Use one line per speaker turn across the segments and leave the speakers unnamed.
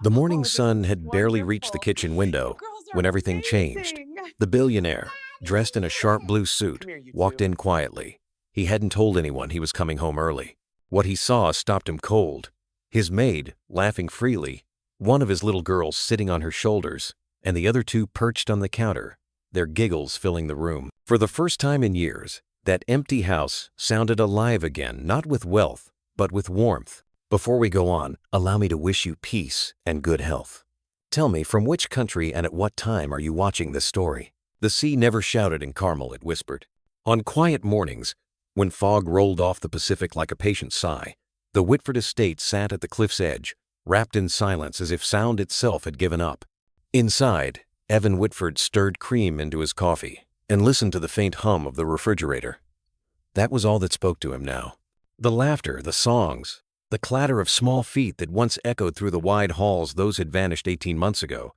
The morning
Oh, this
sun
is
had barely reached the
wonderful.
kitchen
You
window
girls are
when everything changed.
amazing.
The billionaire, dressed in a sharp blue suit,
Come here, you
walked
two.
in quietly. He hadn't told anyone he was coming home early. What he saw stopped him cold. His maid, laughing freely, one of his little girls sitting on her shoulders, and the other two perched on the counter, their giggles filling the room. For the first time in years, that empty house sounded alive again, not with wealth, but with warmth. Before we go on, allow me to wish you peace and good health. Tell me, from which country and at what time are you watching this story? The sea never shouted in Carmel, it whispered. On quiet mornings, when fog rolled off the Pacific like a patient sigh, the Whitford estate sat at the cliff's edge, wrapped in silence as if sound itself had given up. Inside, Evan Whitford stirred cream into his coffee and listened to the faint hum of the refrigerator. That was all that spoke to him now. The laughter, the songs, the clatter of small feet that once echoed through the wide halls those had vanished 18 months ago.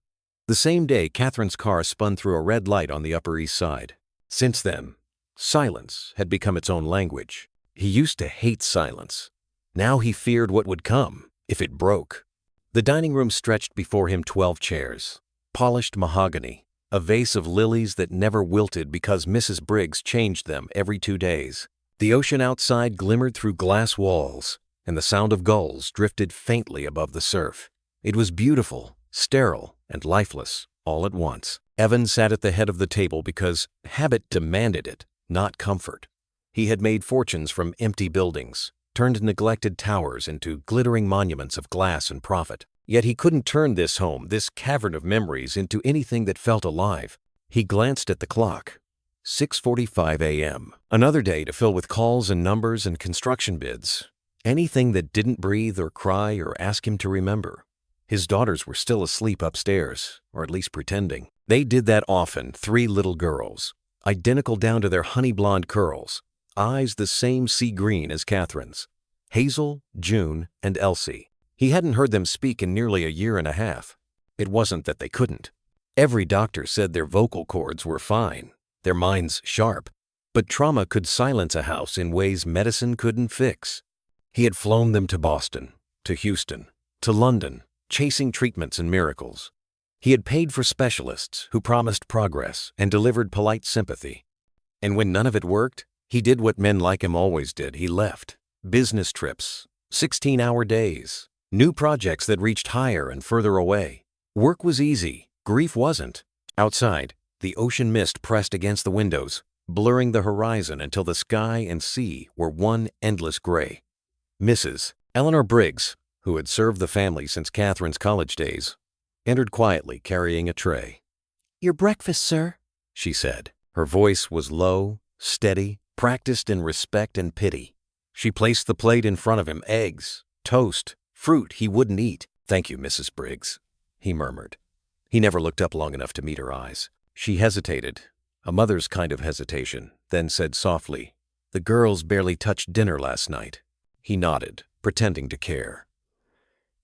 The same day, Catherine's car spun through a red light on the Upper East Side. Since then, silence had become its own language. He used to hate silence. Now he feared what would come if it broke. The dining room stretched before him 12 chairs, polished mahogany, a vase of lilies that never wilted because Mrs. Briggs changed them every 2 days. The ocean outside glimmered through glass walls, and the sound of gulls drifted faintly above the surf. It was beautiful, sterile, and lifeless, all at once. Evan sat at the head of the table because habit demanded it, not comfort. He had made fortunes from empty buildings, turned neglected towers into glittering monuments of glass and profit. Yet he couldn't turn this home, this cavern of memories, into anything that felt alive. He glanced at the clock. 6:45 a.m. Another day to fill with calls and numbers and construction bids. Anything that didn't breathe or cry or ask him to remember. His daughters were still asleep upstairs, or at least pretending. They did that often, 3 little girls, identical down to their honey blonde curls, eyes the same sea green as Catherine's. Hazel, June, and Elsie. He hadn't heard them speak in nearly a year and a half. It wasn't that they couldn't. Every doctor said their vocal cords were fine, their minds sharp, but trauma could silence a house in ways medicine couldn't fix. He had flown them to Boston, to Houston, to London, chasing treatments and miracles. He had paid for specialists who promised progress and delivered polite sympathy. And when none of it worked, he did what men like him always did. He left. Business trips, 16-hour days, new projects that reached higher and further away. Work was easy, grief wasn't. Outside, the ocean mist pressed against the windows, blurring the horizon until the sky and sea were one endless gray. Mrs. Eleanor Briggs, who had served the family since Catherine's college days, entered quietly carrying a tray. "Your breakfast, sir," she said. Her voice was low, steady, practiced in respect and pity. She placed the plate in front of him, eggs, toast, fruit he wouldn't eat. "Thank you, Mrs. Briggs," he murmured. He never looked up long enough to meet her eyes. She hesitated, a mother's kind of hesitation, then said softly, "The girls barely touched dinner last night." He nodded, pretending to care.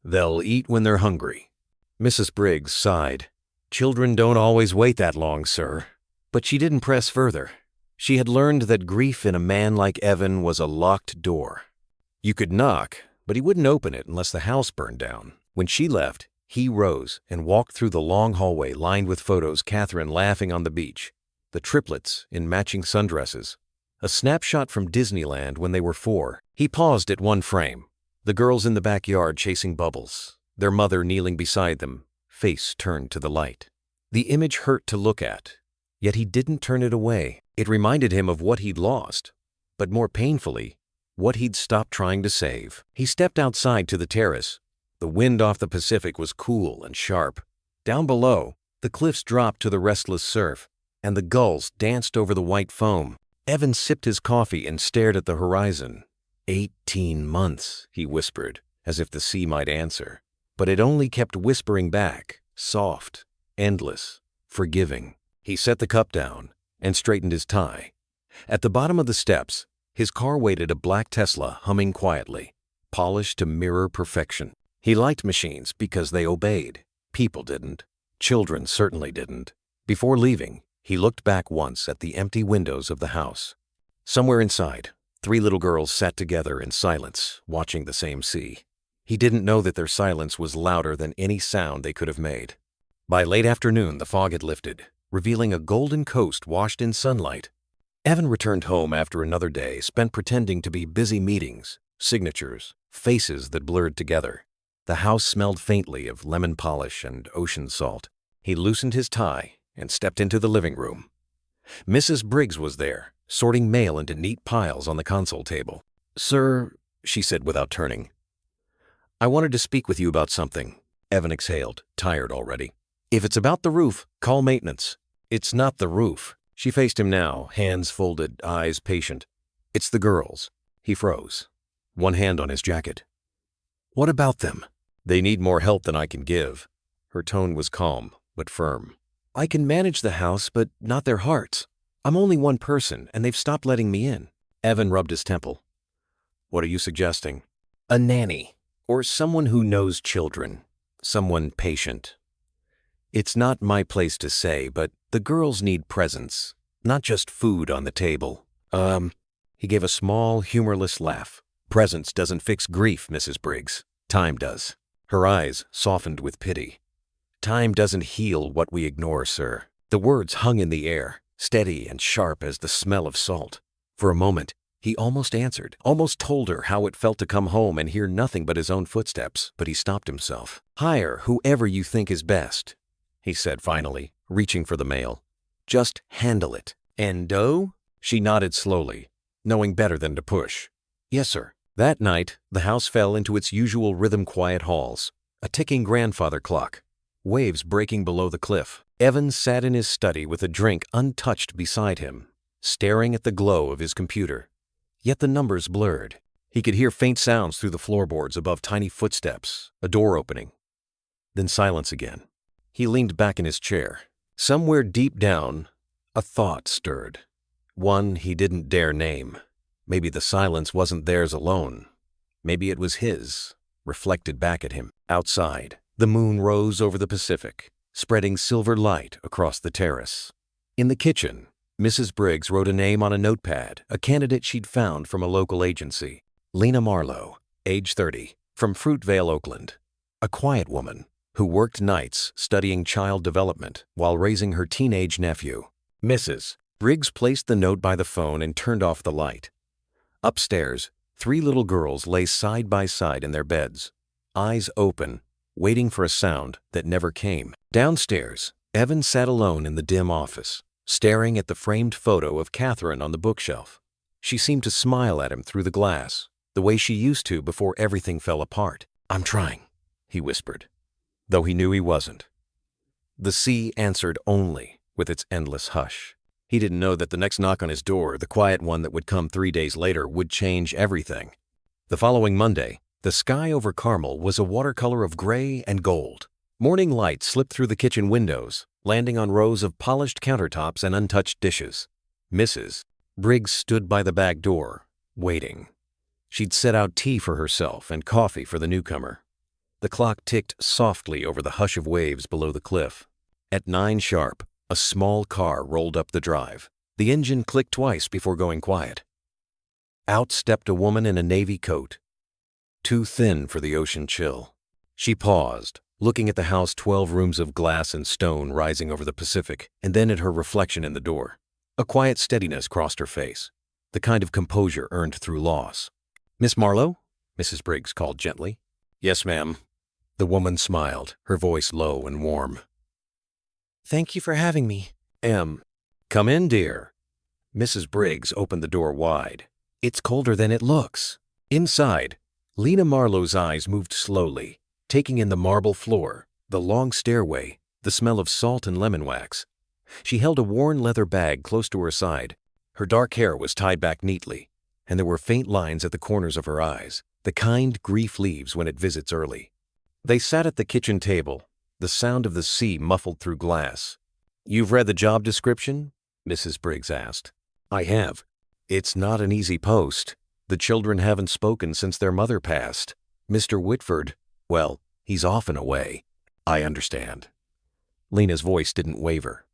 "They'll eat when they're hungry." Mrs. Briggs sighed. "Children don't always wait that long, sir." But she didn't press further. She had learned that grief in a man like Evan was a locked door. You could knock, but he wouldn't open it unless the house burned down. When she left, he rose and walked through the long hallway lined with photos, Catherine laughing on the beach, the triplets in matching sundresses, a snapshot from Disneyland when they were 4. He paused at one frame, the girls in the backyard chasing bubbles, their mother kneeling beside them, face turned to the light. The image hurt to look at, yet he didn't turn it away. It reminded him of what he'd lost, but more painfully, what he'd stopped trying to save. He stepped outside to the terrace. The wind off the Pacific was cool and sharp. Down below, the cliffs dropped to the restless surf, and the gulls danced over the white foam. Evan sipped his coffee and stared at the horizon. 18 months, he whispered, as if the sea might answer. But it only kept whispering back, soft, endless, forgiving. He set the cup down and straightened his tie. At the bottom of the steps, his car waited, a black Tesla humming quietly, polished to mirror perfection. He liked machines because they obeyed. People didn't. Children certainly didn't. Before leaving, he looked back once at the empty windows of the house. Somewhere inside, 3 little girls sat together in silence, watching the same sea. He didn't know that their silence was louder than any sound they could have made. By late afternoon, the fog had lifted, revealing a golden coast washed in sunlight. Evan returned home after another day spent pretending to be busy meetings, signatures, faces that blurred together. The house smelled faintly of lemon polish and ocean salt. He loosened his tie and stepped into the living room. Mrs. Briggs was there, sorting mail into neat piles on the console table. "Sir," she said without turning. "I wanted to speak with you about something." Evan exhaled, tired already. "If it's about the roof, call maintenance." "It's not the roof." She faced him now, hands folded, eyes patient. "It's the girls." He froze, one hand on his jacket. "What about them?" "They need more help than I can give." Her tone was calm, but firm. "I can manage the house, but not their hearts. I'm only one person, and they've stopped letting me in." Evan rubbed his temple. "What are you suggesting?" "A nanny, or someone who knows children, someone patient." "It's not my place to say, but the girls need presence, not just food on the table." He gave a small, humorless laugh. "Presence doesn't fix grief, Mrs. Briggs. Time does." Her eyes softened with pity. "Time doesn't heal what we ignore, sir." The words hung in the air, steady and sharp as the smell of salt. For a moment, he almost answered, almost told her how it felt to come home and hear nothing but his own footsteps, but he stopped himself. "Hire whoever you think is best," he said finally, reaching for the mail. "Just handle it." "Endo?" She nodded slowly, knowing better than to push. "Yes, sir." That night, the house fell into its usual rhythm-quiet halls, a ticking grandfather clock, waves breaking below the cliff. Evan sat in his study with a drink untouched beside him, staring at the glow of his computer. Yet the numbers blurred. He could hear faint sounds through the floorboards above, tiny footsteps, a door opening. Then silence again. He leaned back in his chair. Somewhere deep down, a thought stirred. One he didn't dare name. Maybe the silence wasn't theirs alone. Maybe it was his, reflected back at him. Outside, the moon rose over the Pacific, spreading silver light across the terrace. In the kitchen, Mrs. Briggs wrote a name on a notepad, a candidate she'd found from a local agency. Lena Marlowe, age 30, from Fruitvale, Oakland. A quiet woman who worked nights studying child development while raising her teenage nephew. Mrs. Briggs placed the note by the phone and turned off the light. Upstairs, 3 little girls lay side by side in their beds, eyes open, waiting for a sound that never came. Downstairs, Evan sat alone in the dim office, staring at the framed photo of Catherine on the bookshelf. She seemed to smile at him through the glass, the way she used to before everything fell apart. "I'm trying," he whispered, though he knew he wasn't. The sea answered only with its endless hush. He didn't know that the next knock on his door, the quiet one that would come 3 days later, would change everything. The following Monday, the sky over Carmel was a watercolor of gray and gold. Morning light slipped through the kitchen windows, landing on rows of polished countertops and untouched dishes. Mrs. Briggs stood by the back door, waiting. She'd set out tea for herself and coffee for the newcomer. The clock ticked softly over the hush of waves below the cliff. At 9 sharp, a small car rolled up the drive. The engine clicked twice before going quiet. Out stepped a woman in a navy coat, too thin for the ocean chill. She paused, looking at the house, 12 rooms of glass and stone rising over the Pacific, and then at her reflection in the door. A quiet steadiness crossed her face, the kind of composure earned through loss. "Miss Marlowe?" Mrs. Briggs called gently. "Yes, ma'am." The woman smiled, her voice low and warm. "Thank you for having me." Come in, dear." Mrs. Briggs opened the door wide. "It's colder than it looks." Inside, Lena Marlowe's eyes moved slowly, taking in the marble floor, the long stairway, the smell of salt and lemon wax. She held a worn leather bag close to her side. Her dark hair was tied back neatly, and there were faint lines at the corners of her eyes, the kind grief leaves when it visits early. They sat at the kitchen table, the sound of the sea muffled through glass. "You've read the job description?" Mrs. Briggs asked. "I have. It's not an easy post. The children haven't spoken since their mother passed. Mr. Whitford, well, he's often away." "I understand." Lena's voice didn't waver.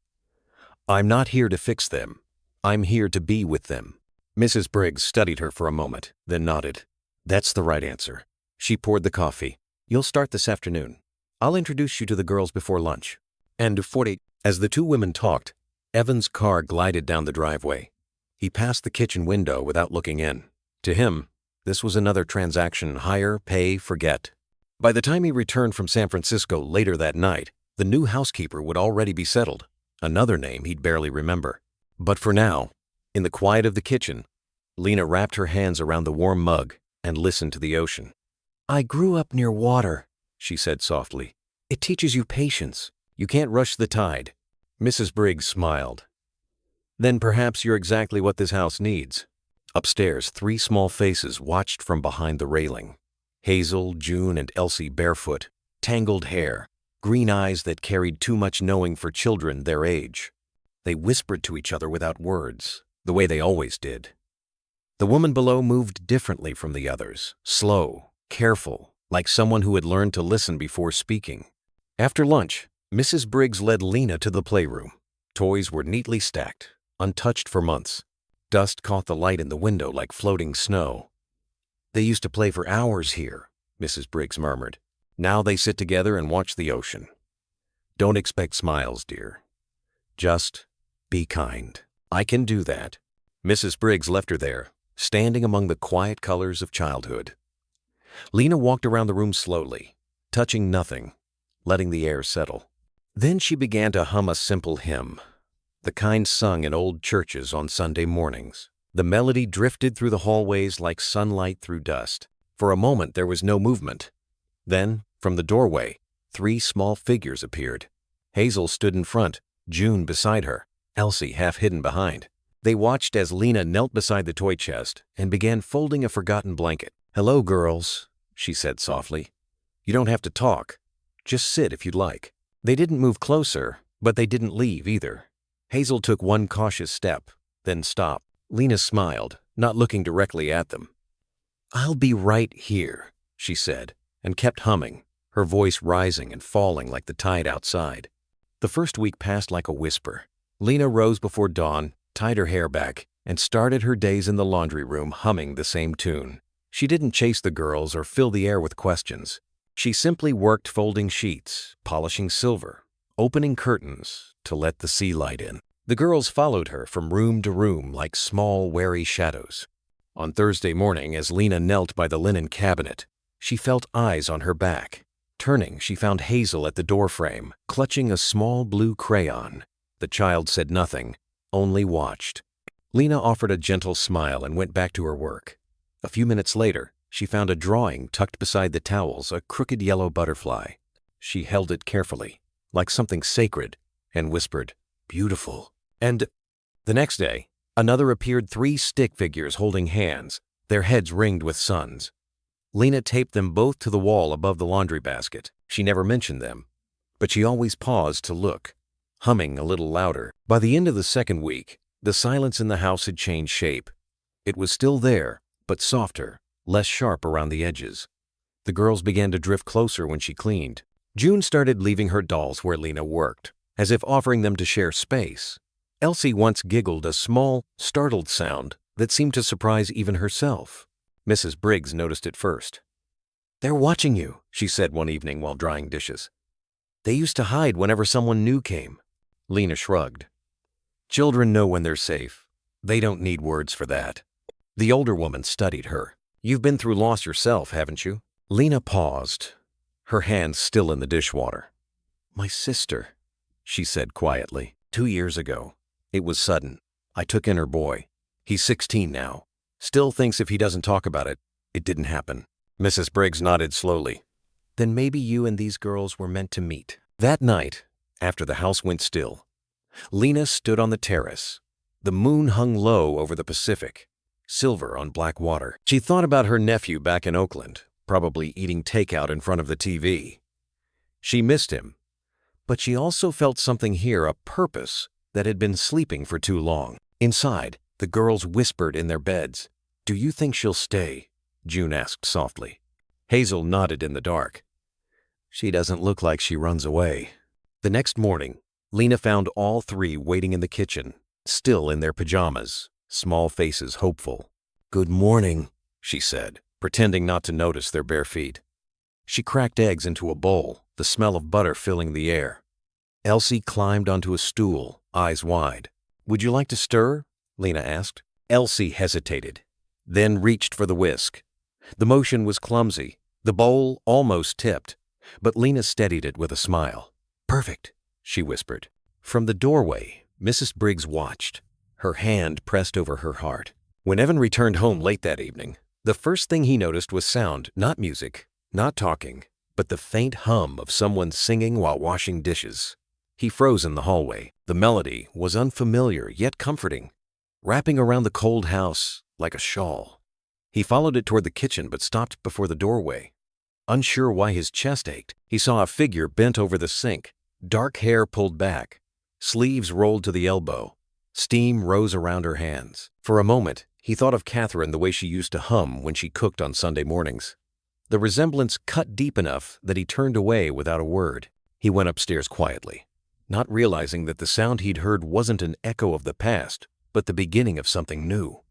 "I'm not here to fix them. I'm here to be with them." Mrs. Briggs studied her for a moment, then nodded. "That's the right answer. She poured the coffee. "You'll start this afternoon. I'll introduce you to the girls before lunch." And 40. As the two women talked, Evan's car glided down the driveway. He passed the kitchen window without looking in. To him, this was another transaction: hire, pay, forget. By the time he returned from San Francisco later that night, the new housekeeper would already be settled, another name he'd barely remember. But for now, in the quiet of the kitchen, Lena wrapped her hands around the warm mug and listened to the ocean. "I grew up near water," she said softly. "It teaches you patience. You can't rush the tide." Mrs. Briggs smiled. "Then perhaps you're exactly what this house needs." Upstairs, 3 small faces watched from behind the railing. Hazel, June, and Elsie barefoot, tangled hair, green eyes that carried too much knowing for children their age. They whispered to each other without words, the way they always did. The woman below moved differently from the others, slow, careful, like someone who had learned to listen before speaking. After lunch, Mrs. Briggs led Lena to the playroom. Toys were neatly stacked, untouched for months. Dust caught the light in the window like floating snow. "They used to play for hours here," Mrs. Briggs murmured. "Now they sit together and watch the ocean. Don't expect smiles, dear. Just be kind." "I can do that." Mrs. Briggs left her there, standing among the quiet colors of childhood. Lena walked around the room slowly, touching nothing, letting the air settle. Then she began to hum a simple hymn, the kind sung in old churches on Sunday mornings. The melody drifted through the hallways like sunlight through dust. For a moment there was no movement. Then, from the doorway, 3 small figures appeared. Hazel stood in front, June beside her, Elsie half hidden behind. They watched as Lena knelt beside the toy chest and began folding a forgotten blanket. "Hello, girls," she said softly. "You don't have to talk. Just sit if you'd like." They didn't move closer, but they didn't leave either. Hazel took one cautious step, then stopped. Lena smiled, not looking directly at them. "I'll be right here," she said, and kept humming, her voice rising and falling like the tide outside. The first week passed like a whisper. Lena rose before dawn, tied her hair back, and started her days in the laundry room humming the same tune. She didn't chase the girls or fill the air with questions. She simply worked folding sheets, polishing silver, opening curtains to let the sea light in. The girls followed her from room to room like small, wary shadows. On Thursday morning, as Lena knelt by the linen cabinet, she felt eyes on her back. Turning, she found Hazel at the doorframe, clutching a small blue crayon. The child said nothing, only watched. Lena offered a gentle smile and went back to her work. A few minutes later, she found a drawing tucked beside the towels, a crooked yellow butterfly. She held it carefully, like something sacred, and whispered, "Beautiful." And the next day, another appeared, 3 stick figures holding hands, their heads ringed with suns. Lena taped them both to the wall above the laundry basket. She never mentioned them, but she always paused to look, humming a little louder. By the end of the second week, the silence in the house had changed shape. It was still there, but softer, less sharp around the edges. The girls began to drift closer when she cleaned. June started leaving her dolls where Lena worked, as if offering them to share space. Elsie once giggled a small, startled sound that seemed to surprise even herself. Mrs. Briggs noticed it first. "They're watching you," she said one evening while drying dishes. "They used to hide whenever someone new came." Lena shrugged. "Children know when they're safe. They don't need words for that." The older woman studied her. "You've been through loss yourself, haven't you?" Lena paused, her hands still in the dishwater. "My sister," she said quietly. 2 years ago. It was sudden. I took in her boy. He's 16 now. Still thinks if he doesn't talk about it, it didn't happen." Mrs. Briggs nodded slowly. "Then maybe you and these girls were meant to meet." That night, after the house went still, Lena stood on the terrace. The moon hung low over the Pacific, silver on black water. She thought about her nephew back in Oakland, probably eating takeout in front of the TV. She missed him, but she also felt something here, a purpose that had been sleeping for too long. Inside, the girls whispered in their beds. "Do you think she'll stay?" June asked softly. Hazel nodded in the dark. "She doesn't look like she runs away." The next morning, Lena found all 3 waiting in the kitchen, still in their pajamas, small faces hopeful. "Good morning," she said. pretending not to notice their bare feet. She cracked eggs into a bowl, the smell of butter filling the air. Elsie climbed onto a stool, eyes wide. "Would you like to stir?" Lena asked. Elsie hesitated, then reached for the whisk. The motion was clumsy. The bowl almost tipped, but Lena steadied it with a smile. "Perfect," she whispered. From the doorway, Mrs. Briggs watched, her hand pressed over her heart. When Evan returned home late that evening, the first thing he noticed was sound, not music, not talking, but the faint hum of someone singing while washing dishes. He froze in the hallway. The melody was unfamiliar yet comforting, wrapping around the cold house like a shawl. He followed it toward the kitchen but stopped before the doorway. Unsure why his chest ached, he saw a figure bent over the sink, dark hair pulled back, sleeves rolled to the elbow. Steam rose around her hands. For a moment, he thought of Catherine the way she used to hum when she cooked on Sunday mornings. The resemblance cut deep enough that he turned away without a word. He went upstairs quietly, not realizing that the sound he'd heard wasn't an echo of the past, but the beginning of something new.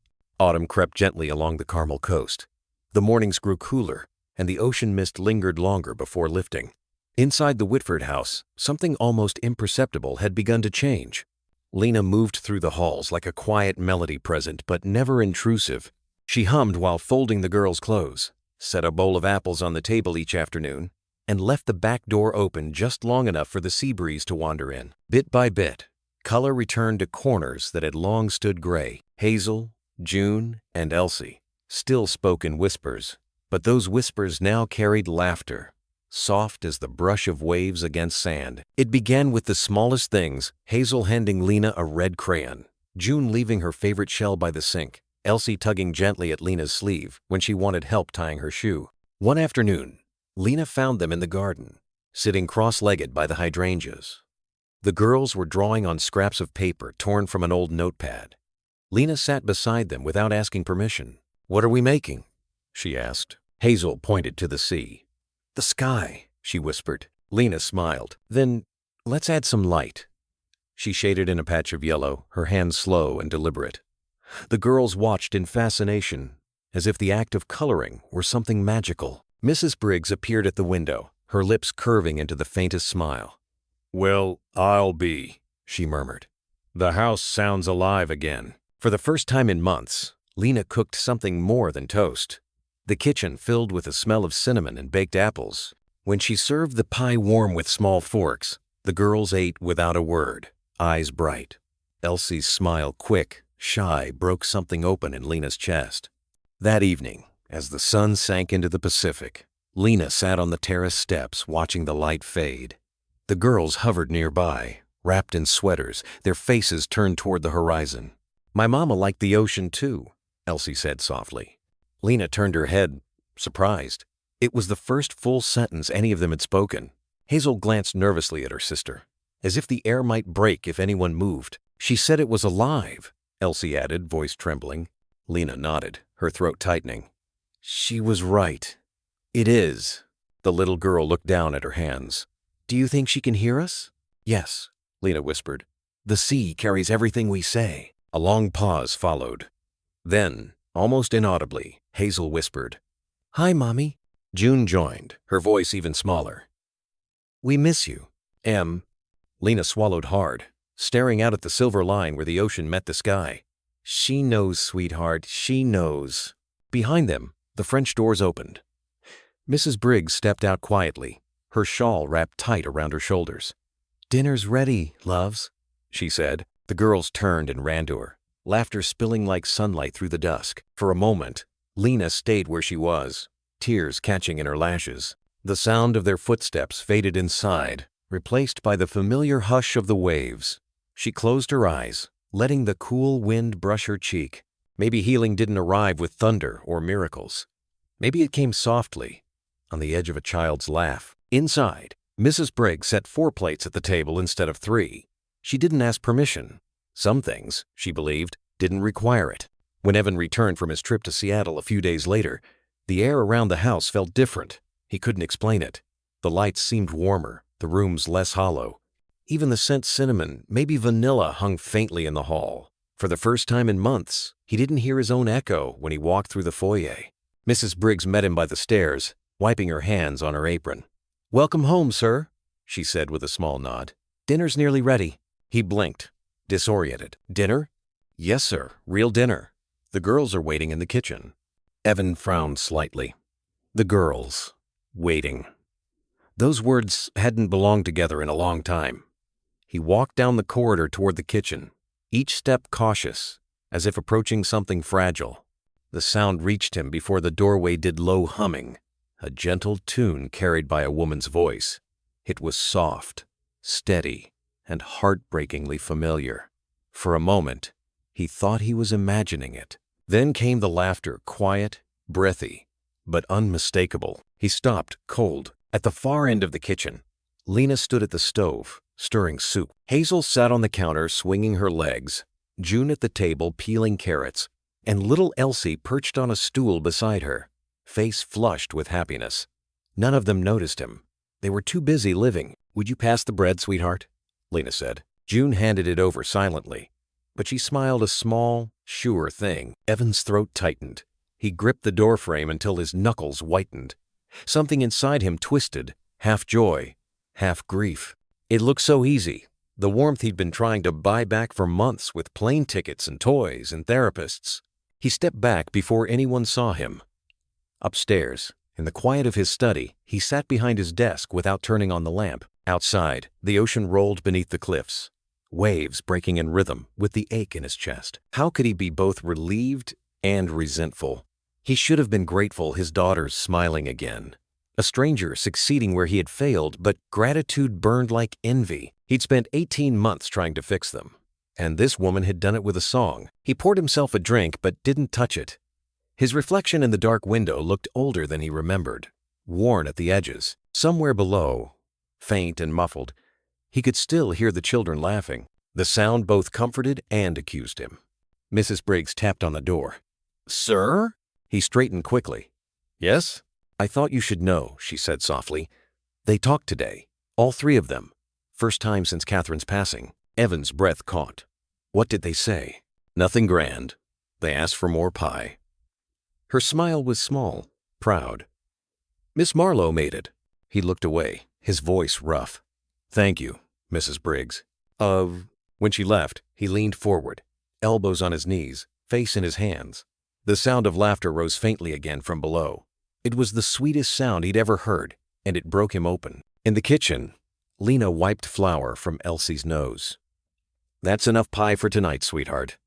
Autumn crept gently along the Carmel coast. The mornings grew cooler, and the ocean mist lingered longer before lifting. Inside the Whitford house, something almost imperceptible had begun to change. Lena moved through the halls like a quiet melody present, but never intrusive. She hummed while folding the girls' clothes, set a bowl of apples on the table each afternoon, and left the back door open just long enough for the sea breeze to wander in. Bit by bit, color returned to corners that had long stood gray. Hazel, June, and Elsie still spoke in whispers, but those whispers now carried laughter, soft as the brush of waves against sand. It began with the smallest things, Hazel handing Lena a red crayon, June leaving her favorite shell by the sink, Elsie tugging gently at Lena's sleeve when she wanted help tying her shoe. One afternoon, Lena found them in the garden, sitting cross-legged by the hydrangeas. The girls were drawing on scraps of paper torn from an old notepad. Lena sat beside them without asking permission. "What are we making?" she asked. Hazel pointed to the sea. "The sky," she whispered. Lena smiled. "Then let's add some light." She shaded in a patch of yellow, her hands slow and deliberate. The girls watched in fascination, as if the act of coloring were something magical. Mrs. Briggs appeared at the window, her lips curving into the faintest smile. "Well, I'll be," she murmured. "The house sounds alive again." For the first time in months, Lena cooked something more than toast. The kitchen filled with the smell of cinnamon and baked apples. When she served the pie warm with small forks, the girls ate without a word, eyes bright. Elsie's smile, quick, shy, broke something open in Lena's chest. That evening, as the sun sank into the Pacific, Lena sat on the terrace steps watching the light fade. The girls hovered nearby, wrapped in sweaters, their faces turned toward the horizon. "My mama liked the ocean too," Elsie said softly. Lena turned her head, surprised. It was the first full sentence any of them had spoken. Hazel glanced nervously at her sister, as if the air might break if anyone moved. "She said it was alive," Elsie added, voice trembling. Lena nodded, her throat tightening. "She was right. It is." The little girl looked down at her hands. "Do you think she can hear us?" "Yes," Lena whispered. "The sea carries everything we say." A long pause followed. Then, almost inaudibly, Hazel whispered, "Hi, Mommy." June joined, her voice even smaller. "We miss you." Lena swallowed hard, staring out at the silver line where the ocean met the sky. "She knows, sweetheart, she knows." Behind them, the French doors opened. Mrs. Briggs stepped out quietly, her shawl wrapped tight around her shoulders. "Dinner's ready, loves," she said. The girls turned and ran to her, laughter spilling like sunlight through the dusk. For a moment, Lena stayed where she was, tears catching in her lashes. The sound of their footsteps faded inside, replaced by the familiar hush of the waves. She closed her eyes, letting the cool wind brush her cheek. Maybe healing didn't arrive with thunder or miracles. Maybe it came softly, on the edge of a child's laugh. Inside, Mrs. Briggs set 4 plates at the table instead of 3. She didn't ask permission. Some things, she believed, didn't require it. When Evan returned from his trip to Seattle a few days later, the air around the house felt different. He couldn't explain it. The lights seemed warmer, the rooms less hollow. Even the scent cinnamon, maybe vanilla, hung faintly in the hall. For the first time in months, he didn't hear his own echo when he walked through the foyer. Mrs. Briggs met him by the stairs, wiping her hands on her apron. "Welcome home, sir," she said with a small nod. "Dinner's nearly ready." He blinked, disoriented. "Dinner?" "Yes, sir, real dinner. The girls are waiting in the kitchen." Evan frowned slightly. The girls. Waiting. Those words hadn't belonged together in a long time. He walked down the corridor toward the kitchen, each step cautious, as if approaching something fragile. The sound reached him before the doorway did low humming, a gentle tune carried by a woman's voice. It was soft, steady, and heartbreakingly familiar. For a moment, he thought he was imagining it. Then came the laughter, quiet, breathy, but unmistakable. He stopped, cold, at the far end of the kitchen. Lena stood at the stove, stirring soup. Hazel sat on the counter, swinging her legs. June at the table, peeling carrots. And little Elsie perched on a stool beside her, face flushed with happiness. None of them noticed him. They were too busy living. "Would you pass the bread, sweetheart?" Lena said. June handed it over silently, but she smiled, a small, sure thing. Evan's throat tightened. He gripped the doorframe until his knuckles whitened. Something inside him twisted, half joy, half grief. It looked so easy, the warmth he'd been trying to buy back for months with plane tickets and toys and therapists. He stepped back before anyone saw him. Upstairs, in the quiet of his study, he sat behind his desk without turning on the lamp. Outside, the ocean rolled beneath the cliffs, waves breaking in rhythm with the ache in his chest. How could he be both relieved and resentful? He should have been grateful his daughter's smiling again. A stranger succeeding where he had failed, but gratitude burned like envy. He'd spent 18 months trying to fix them, and this woman had done it with a song. He poured himself a drink but didn't touch it. His reflection in the dark window looked older than he remembered, worn at the edges. Somewhere below, faint and muffled, he could still hear the children laughing. The sound both comforted and accused him. Mrs. Briggs tapped on the door. "Sir?" He straightened quickly. "Yes? I thought you should know," she said softly. "They talked today, all three of them. First time since Catherine's passing." Evan's breath caught. "What did they say?" "Nothing grand. They asked for more pie." Her smile was small, proud. "Miss Marlowe made it." He looked away, his voice rough. "Thank you, Mrs. Briggs." When she left, he leaned forward, elbows on his knees, face in his hands. The sound of laughter rose faintly again from below. It was the sweetest sound he'd ever heard, and it broke him open. In the kitchen, Lena wiped flour from Elsie's nose. "That's enough pie for tonight, sweetheart."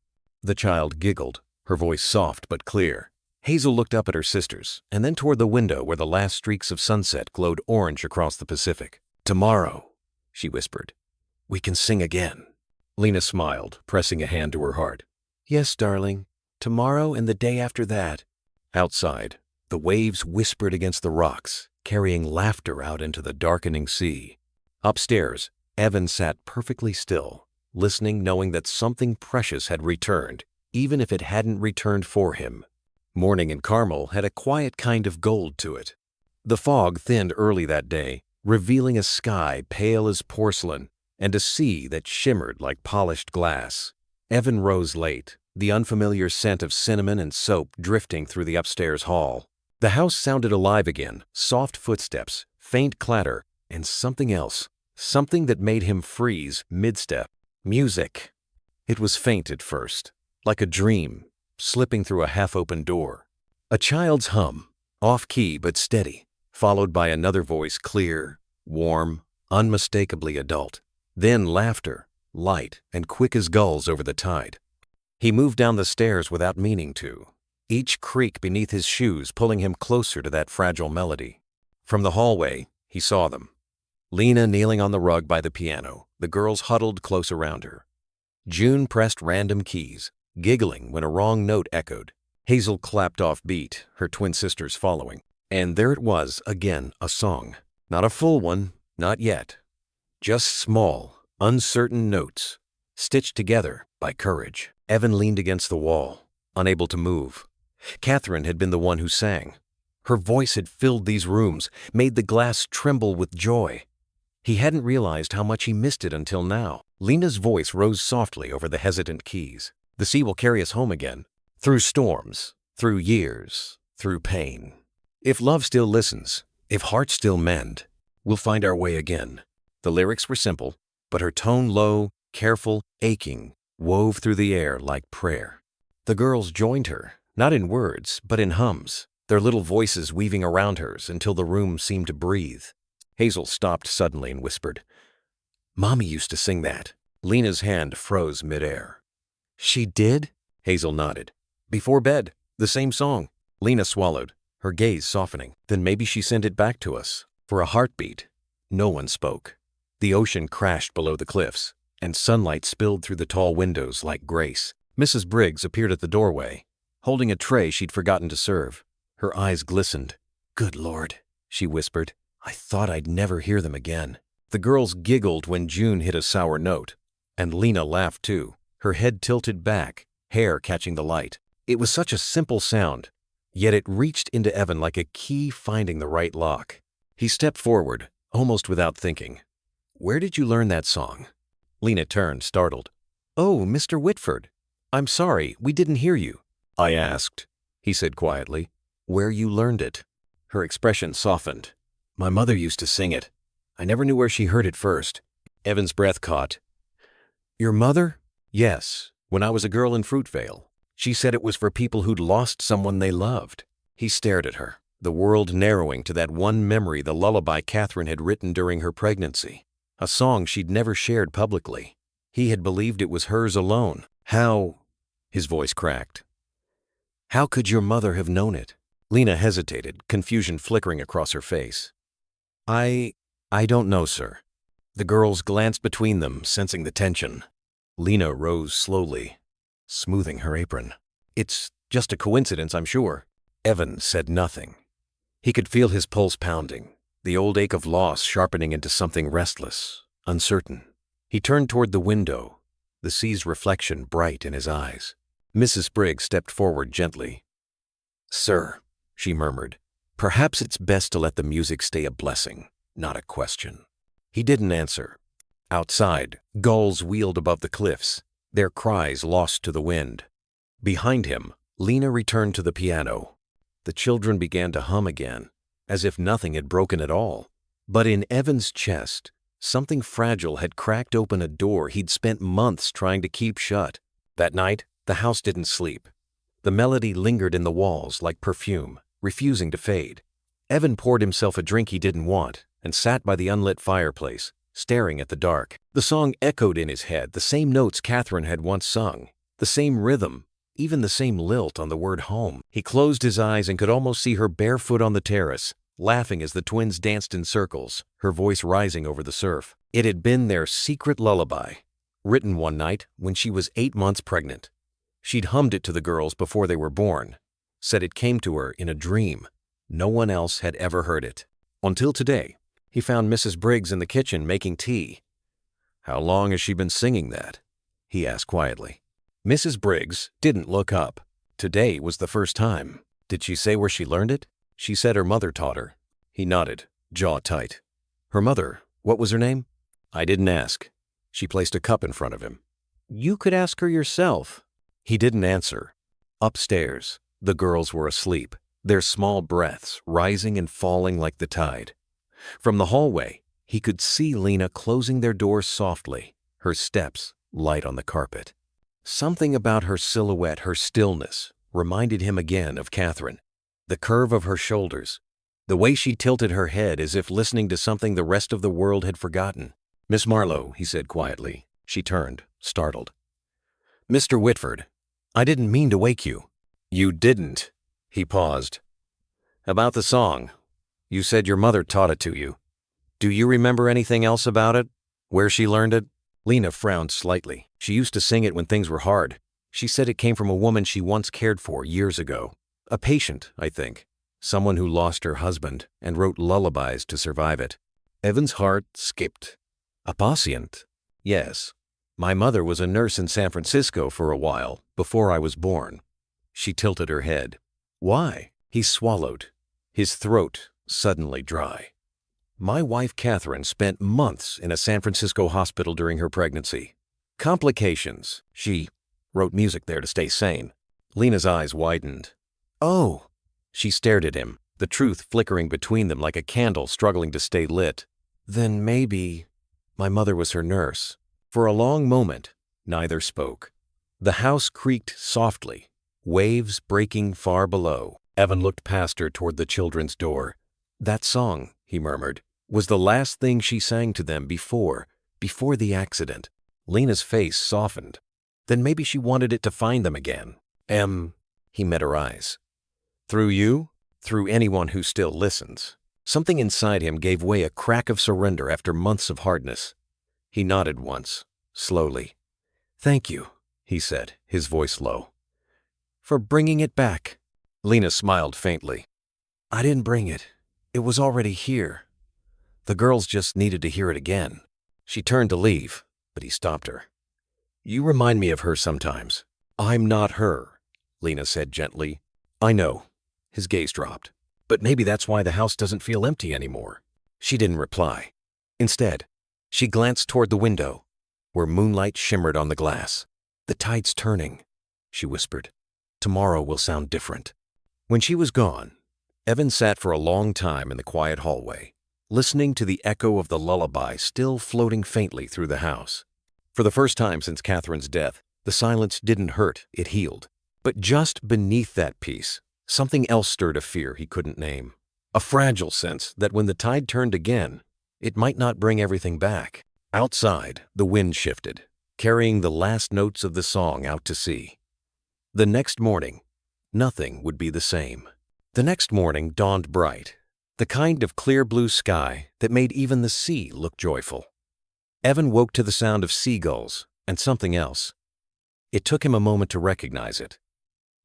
The child giggled, her voice soft but clear. Hazel looked up at her sisters, and then toward the window where the last streaks of sunset glowed orange across the Pacific. "Tomorrow," she whispered, "we can sing again." Lena smiled, pressing a hand to her heart. "Yes, darling. Tomorrow and the day after that." Outside, the waves whispered against the rocks, carrying laughter out into the darkening sea. Upstairs, Evan sat perfectly still, listening, knowing that something precious had returned, even if it hadn't returned for him. Morning in Carmel had a quiet kind of gold to it. The fog thinned early that day, revealing a sky pale as porcelain and a sea that shimmered like polished glass. Evan rose late, the unfamiliar scent of cinnamon and soap drifting through the upstairs hall. The house sounded alive again, soft footsteps, faint clatter, and something else, something that made him freeze mid-step. Music. It was faint at first, like a dream, slipping through a half-open door. A child's hum, off-key but steady, followed by another voice, clear, warm, unmistakably adult. Then laughter, light and quick as gulls over the tide. He moved down the stairs without meaning to, each creak beneath his shoes pulling him closer to that fragile melody. From the hallway, he saw them. Lena kneeling on the rug by the piano, the girls huddled close around her. June pressed random keys, giggling when a wrong note echoed. Hazel clapped off beat, her twin sisters following. And there it was again, a song. Not a full one, not yet. Just small, uncertain notes, stitched together by courage. Evan leaned against the wall, unable to move. Catherine had been the one who sang. Her voice had filled these rooms, made the glass tremble with joy. He hadn't realized how much he missed it until now. Lena's voice rose softly over the hesitant keys. "The sea will carry us home again. Through storms, through years, through pain. If love still listens, if hearts still mend, we'll find our way again. The lyrics were simple, but her tone low, careful, aching, wove through the air like prayer. The girls joined her, not in words, but in hums, their little voices weaving around hers until the room seemed to breathe. Hazel stopped suddenly and whispered, "Mommy used to sing that." Lena's hand froze midair. "She did?" Hazel nodded. "Before bed, the same song." Lena swallowed, her gaze softening. "Then maybe she sent it back to us." For a heartbeat, no one spoke. The ocean crashed below the cliffs, and sunlight spilled through the tall windows like grace. Mrs. Briggs appeared at the doorway, holding a tray she'd forgotten to serve. Her eyes glistened. "Good Lord," she whispered. "I thought I'd never hear them again." The girls giggled when June hit a sour note, and Lena laughed too, her head tilted back, hair catching the light. It was such a simple sound, yet it reached into Evan like a key finding the right lock. He stepped forward, almost without thinking. "Where did you learn that song?" Lena turned, startled. "Oh, Mr. Whitford. I'm sorry, we didn't hear you." "I asked," he said quietly, "where you learned it." Her expression softened. "My mother used to sing it. I never knew where she heard it first." Evan's breath caught. "Your mother?" "Yes, when I was a girl in Fruitvale. She said it was for people who'd lost someone they loved." He stared at her, the world narrowing to that one memory, the lullaby Catherine had written during her pregnancy, a song she'd never shared publicly. He had believed it was hers alone. "How?" His voice cracked. "How could your mother have known it?" Lena hesitated, confusion flickering across her face. I don't know, sir." The girls glanced between them, sensing the tension. Lena rose slowly, smoothing her apron. "It's just a coincidence, I'm sure." Evan said nothing. He could feel his pulse pounding, the old ache of loss sharpening into something restless, uncertain. He turned toward the window, the sea's reflection bright in his eyes. Mrs. Briggs stepped forward gently. "Sir," she murmured, "perhaps it's best to let the music stay a blessing, not a question." He didn't answer. Outside, gulls wheeled above the cliffs, their cries lost to the wind. Behind him, Lena returned to the piano. The children began to hum again, as if nothing had broken at all. But in Evan's chest, something fragile had cracked open a door he'd spent months trying to keep shut. That night, the house didn't sleep. The melody lingered in the walls like perfume, refusing to fade. Evan poured himself a drink he didn't want and sat by the unlit fireplace, staring at the dark. The song echoed in his head, the same notes Catherine had once sung, the same rhythm, even the same lilt on the word home. He closed his eyes and could almost see her barefoot on the terrace, laughing as the twins danced in circles, her voice rising over the surf. It had been their secret lullaby, written one night when she was 8 months pregnant. She'd hummed it to the girls before they were born, said it came to her in a dream. No one else had ever heard it. Until today, he found Mrs. Briggs in the kitchen making tea. "How long has she been singing that?" he asked quietly. Mrs. Briggs didn't look up. Today was the first time. "Did she say where she learned it?" "She said her mother taught her." He nodded, jaw tight. "Her mother, what was her name?" "I didn't ask." She placed a cup in front of him. "You could ask her yourself." He didn't answer. Upstairs, the girls were asleep, their small breaths rising and falling like the tide. From the hallway, he could see Lena closing their doors softly, her steps light on the carpet. Something about her silhouette, her stillness, reminded him again of Catherine. The curve of her shoulders, the way she tilted her head as if listening to something the rest of the world had forgotten. "Miss Marlowe," he said quietly. She turned, startled. "Mr. Whitford, I didn't mean to wake you." "You didn't." He paused. "About the song. You said your mother taught it to you. Do you remember anything else about it? Where she learned it?" Lena frowned slightly. She used to sing it when things were hard. She said it came from a woman she once cared for years ago. A patient, I think. Someone who lost her husband and wrote lullabies to survive it. Evan's heart skipped. "A patient?" "Yes. My mother was a nurse in San Francisco for a while, before I was born." She tilted her head. "Why?" He swallowed, his throat suddenly dry. "My wife Catherine spent months in a San Francisco hospital during her pregnancy. Complications. She wrote music there to stay sane." Lena's eyes widened. "Oh." She stared at him, the truth flickering between them like a candle struggling to stay lit. Then maybe my mother was her nurse. For a long moment, neither spoke. The house creaked softly, waves breaking far below. Evan looked past her toward the children's door. That song, he murmured, was the last thing she sang to them before the accident. Lena's face softened. Then maybe she wanted it to find them again. He met her eyes. Through you? Through anyone who still listens. Something inside him gave way a crack of surrender after months of hardness. He nodded once, slowly. Thank you, he said, his voice low. For bringing it back. Lena smiled faintly. I didn't bring it. It was already here. The girls just needed to hear it again. She turned to leave, but he stopped her. You remind me of her sometimes. I'm not her, Lena said gently. I know. His gaze dropped. But maybe that's why the house doesn't feel empty anymore. She didn't reply. Instead, she glanced toward the window, where moonlight shimmered on the glass. The tide's turning, she whispered. Tomorrow will sound different. When she was gone, Evan sat for a long time in the quiet hallway, listening to the echo of the lullaby still floating faintly through the house. For the first time since Catherine's death, the silence didn't hurt, it healed. But just beneath that peace, something else stirred a fear he couldn't name. A fragile sense that when the tide turned again, it might not bring everything back. Outside, the wind shifted, carrying the last notes of the song out to sea. The next morning, nothing would be the same. The next morning dawned bright, the kind of clear blue sky that made even the sea look joyful. Evan woke to the sound of seagulls and something else. It took him a moment to recognize it.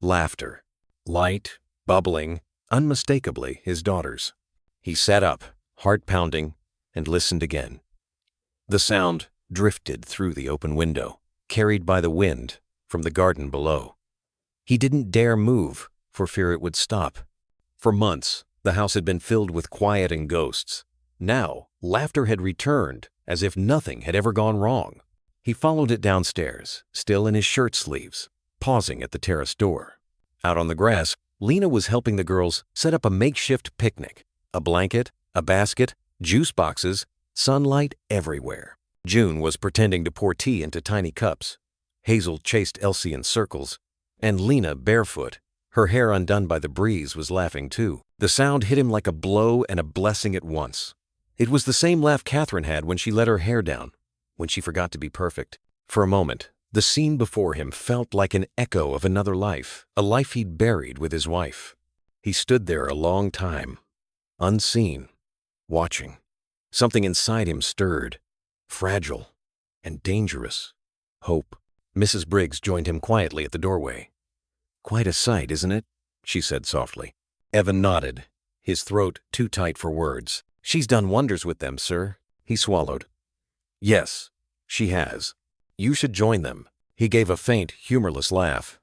Laughter. Light, bubbling, unmistakably his daughter's. He sat up, heart pounding, and listened again. The sound drifted through the open window, carried by the wind from the garden below. He didn't dare move for fear it would stop. For months, the house had been filled with quiet and ghosts. Now, laughter had returned as if nothing had ever gone wrong. He followed it downstairs, still in his shirt sleeves, pausing at the terrace door. Out on the grass, Lena was helping the girls set up a makeshift picnic. A blanket, a basket, juice boxes, sunlight everywhere. June was pretending to pour tea into tiny cups. Hazel chased Elsie in circles, and Lena, barefoot, her hair undone by the breeze, was laughing too. The sound hit him like a blow and a blessing at once. It was the same laugh Catherine had when she let her hair down, when she forgot to be perfect. For a moment, the scene before him felt like an echo of another life, a life he'd buried with his wife. He stood there a long time, unseen, watching. Something inside him stirred, fragile and dangerous. Hope. Mrs. Briggs joined him quietly at the doorway. Quite a sight, isn't it? She said softly. Evan nodded, his throat too tight for words. She's done wonders with them, sir. He swallowed. Yes, she has. You should join them. He gave a faint, humorless laugh.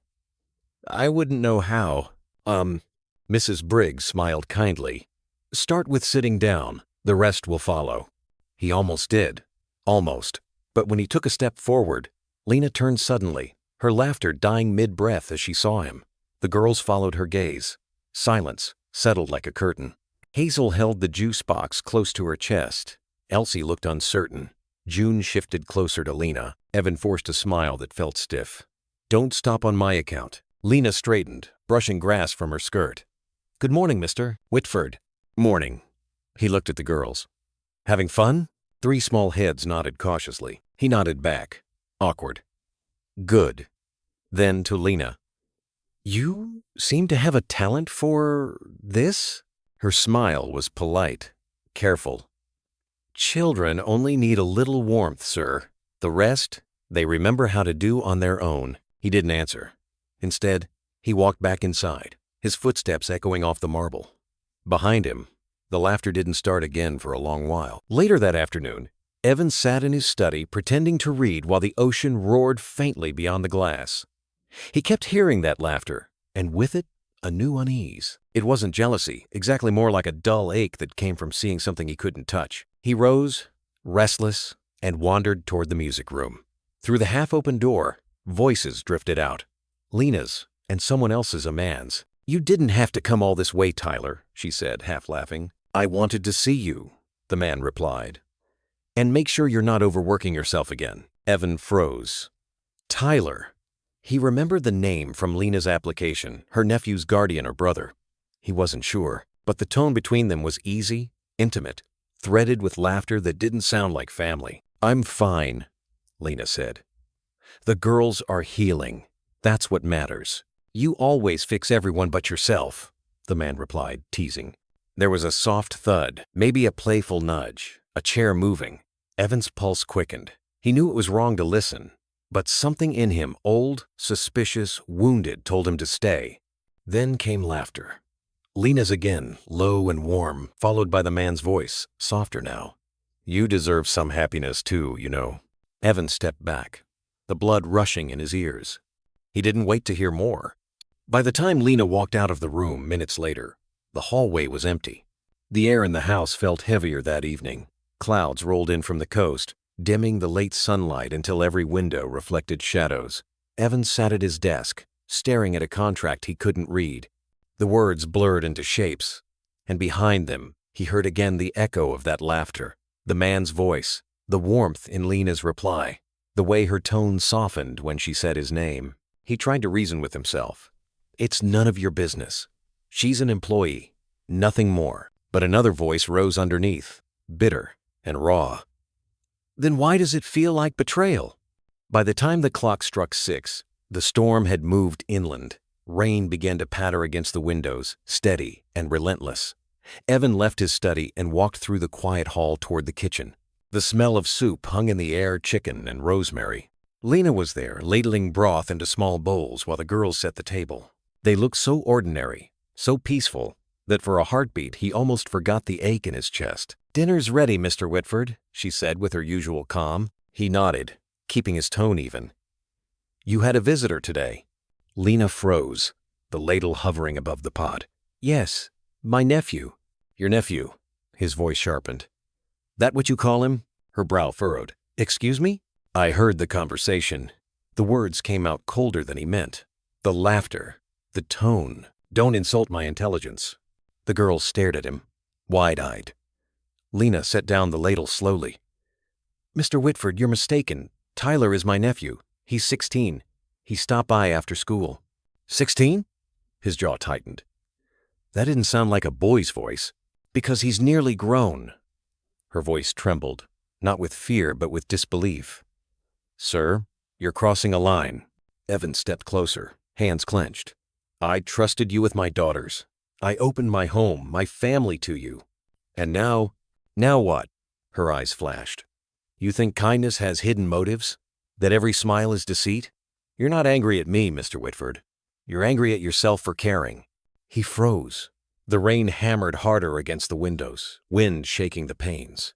I wouldn't know how. Mrs. Briggs smiled kindly. Start with sitting down. The rest will follow. He almost did. Almost. But when he took a step forward, Lena turned suddenly, her laughter dying mid-breath as she saw him. The girls followed her gaze. Silence settled like a curtain. Hazel held the juice box close to her chest. Elsie looked uncertain. June shifted closer to Lena. Evan forced a smile that felt stiff. Don't stop on my account. Lena straightened, brushing grass from her skirt. Good morning, Mr. Whitford. Morning. He looked at the girls. Having fun? 3 small heads nodded cautiously. He nodded back. Awkward. Good. Then to Lena. You seem to have a talent for this? Her smile was polite, careful. Children only need a little warmth, sir. The rest, they remember how to do on their own. He didn't answer. Instead, he walked back inside, his footsteps echoing off the marble. Behind him, the laughter didn't start again for a long while. Later that afternoon, Evan sat in his study pretending to read while the ocean roared faintly beyond the glass. He kept hearing that laughter, and with it, a new unease. It wasn't jealousy, exactly more like a dull ache that came from seeing something he couldn't touch. He rose, restless, and wandered toward the music room. Through the half-open door, voices drifted out. Lena's and someone else's, a man's. "You didn't have to come all this way, Tyler," she said, half laughing. "I wanted to see you," the man replied. "And make sure you're not overworking yourself again." Evan froze. Tyler. He remembered the name from Lena's application, her nephew's guardian or brother. He wasn't sure, but the tone between them was easy, intimate, threaded with laughter that didn't sound like family. "I'm fine," Lena said. "The girls are healing. That's what matters." "You always fix everyone but yourself," the man replied, teasing. There was a soft thud, maybe a playful nudge, a chair moving. Evan's pulse quickened. He knew it was wrong to listen, but something in him, old, suspicious, wounded, told him to stay. Then came laughter. Lena's again, low and warm, followed by the man's voice, softer now. "You deserve some happiness too, you know." Evan stepped back, the blood rushing in his ears. He didn't wait to hear more. By the time Lena walked out of the room minutes later, the hallway was empty. The air in the house felt heavier that evening. Clouds rolled in from the coast, dimming the late sunlight until every window reflected shadows. Evan sat at his desk, staring at a contract he couldn't read. The words blurred into shapes, and behind them he heard again the echo of that laughter, the man's voice, the warmth in Lena's reply, the way her tone softened when she said his name. He tried to reason with himself. It's none of your business. She's an employee, nothing more. But another voice rose underneath, bitter and raw. Then why does it feel like betrayal? By the time the clock struck 6, the storm had moved inland. Rain began to patter against the windows, steady and relentless. Evan left his study and walked through the quiet hall toward the kitchen. The smell of soup hung in the air, chicken and rosemary. Lena was there, ladling broth into small bowls while the girls set the table. They looked so ordinary, so peaceful, that for a heartbeat he almost forgot the ache in his chest. "Dinner's ready, Mr. Whitford," she said with her usual calm. He nodded, keeping his tone even. "You had a visitor today." Lena froze, the ladle hovering above the pot. "Yes, my nephew." "Your nephew?" His voice sharpened. "That what you call him?" Her brow furrowed. "Excuse me?" I heard the conversation. The words came out colder than he meant. The laughter, the tone. "Don't insult my intelligence." The girls stared at him, wide-eyed. Lena set down the ladle slowly. "Mr. Whitford, you're mistaken. Tyler is my nephew. He's 16. He stopped by after school." 16? His jaw tightened. That didn't sound like a boy's voice. "Because he's nearly grown." Her voice trembled, not with fear but with disbelief. "Sir, you're crossing a line." Evan stepped closer, hands clenched. "I trusted you with my daughters. I opened my home, my family to you. And now what?" Her eyes flashed. "You think kindness has hidden motives? That every smile is deceit? You're not angry at me, Mr. Whitford. You're angry at yourself for caring." He froze. The rain hammered harder against the windows, wind shaking the panes.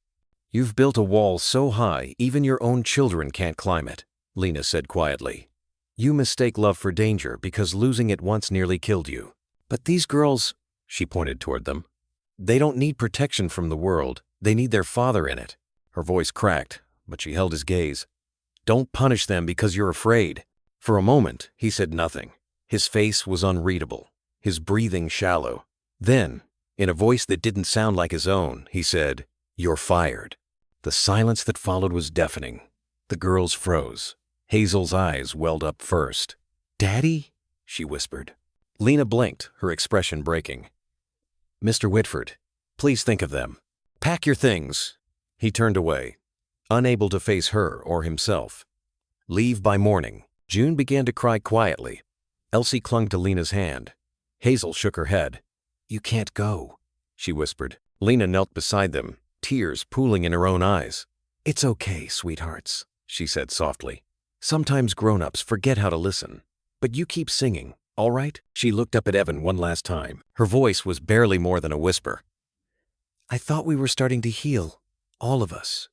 "You've built a wall so high even your own children can't climb it," Lena said quietly. "You mistake love for danger because losing it once nearly killed you. But these girls," she pointed toward them, "they don't need protection from the world. They need their father in it." Her voice cracked, but she held his gaze. "Don't punish them because you're afraid." For a moment, he said nothing. His face was unreadable, his breathing shallow. Then, in a voice that didn't sound like his own, he said, "You're fired." The silence that followed was deafening. The girls froze. Hazel's eyes welled up first. "Daddy?" she whispered. Lena blinked, her expression breaking. "Mr. Whitford, please think of them. Pack your things." He turned away, unable to face her or himself. "Leave by morning." June began to cry quietly. Elsie clung to Lena's hand. Hazel shook her head. "You can't go," she whispered. Lena knelt beside them, tears pooling in her own eyes. "It's okay, sweethearts," she said softly. "Sometimes grown-ups forget how to listen. But you keep singing, all right?" She looked up at Evan one last time. Her voice was barely more than a whisper. "I thought we were starting to heal, all of us.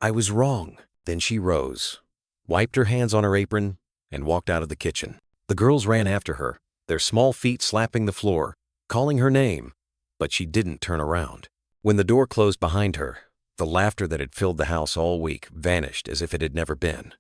I was wrong." Then she rose, wiped her hands on her apron, and walked out of the kitchen. The girls ran after her, their small feet slapping the floor, calling her name, but she didn't turn around. When the door closed behind her, the laughter that had filled the house all week vanished as if it had never been.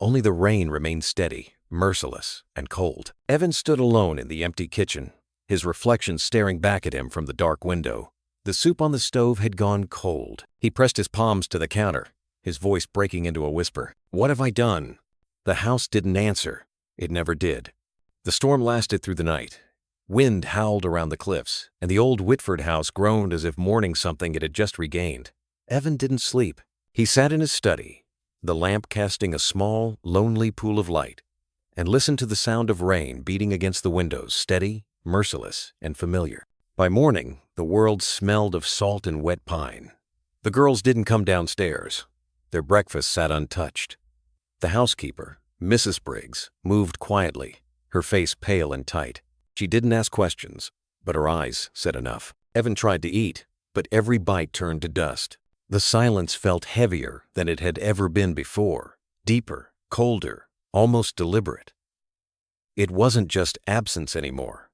Only the rain remained steady, merciless, and cold. Evan stood alone in the empty kitchen, his reflection staring back at him from the dark window. The soup on the stove had gone cold. He pressed his palms to the counter, his voice breaking into a whisper. "What have I done?" The house didn't answer. It never did. The storm lasted through the night. Wind howled around the cliffs, and the old Whitford house groaned as if mourning something it had just regained. Evan didn't sleep. He sat in his study, the lamp casting a small, lonely pool of light, and listened to the sound of rain beating against the windows, steady, merciless, and familiar. By morning, the world smelled of salt and wet pine. The girls didn't come downstairs. Their breakfast sat untouched. The housekeeper, Mrs. Briggs, moved quietly, her face pale and tight. She didn't ask questions, but her eyes said enough. Evan tried to eat, but every bite turned to dust. The silence felt heavier than it had ever been before, deeper, colder, almost deliberate. It wasn't just absence anymore.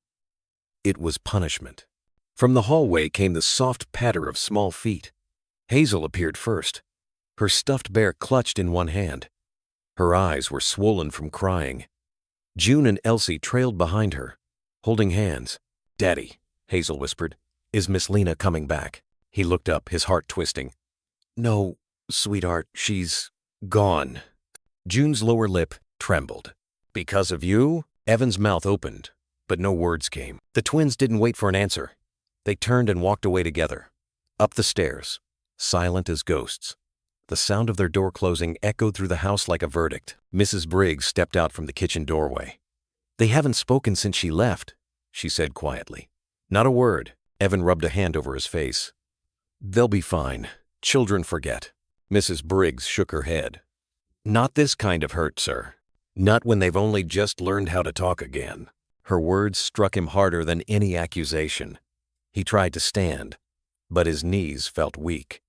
It was punishment. From the hallway came the soft patter of small feet. Hazel appeared first, her stuffed bear clutched in one hand. Her eyes were swollen from crying. June and Elsie trailed behind her, holding hands. "Daddy," Hazel whispered, "is Miss Lena coming back?" He looked up, his heart twisting. "No, sweetheart, she's gone." June's lower lip trembled. "Because of you?" Evan's mouth opened, but no words came. The twins didn't wait for an answer. They turned and walked away together. Up the stairs, silent as ghosts. The sound of their door closing echoed through the house like a verdict. Mrs. Briggs stepped out from the kitchen doorway. "They haven't spoken since she left," she said quietly. "Not a word." Evan rubbed a hand over his face. "They'll be fine. Children forget." Mrs. Briggs shook her head. "Not this kind of hurt, sir. Not when they've only just learned how to talk again." Her words struck him harder than any accusation. He tried to stand, but his knees felt weak.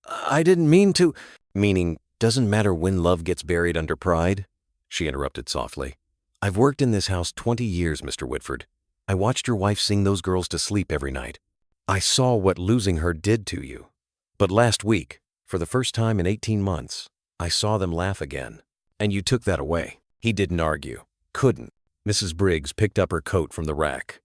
"I didn't mean to—" "Meaning doesn't matter when love gets buried under pride," she interrupted softly. "I've worked in this house 20 years, Mr. Whitford. I watched your wife sing those girls to sleep every night. I saw what losing her did to you. But last week, for the first time in 18 months, I saw them laugh again. And you took that away." He didn't argue. Couldn't. Mrs. Briggs picked up her coat from the rack.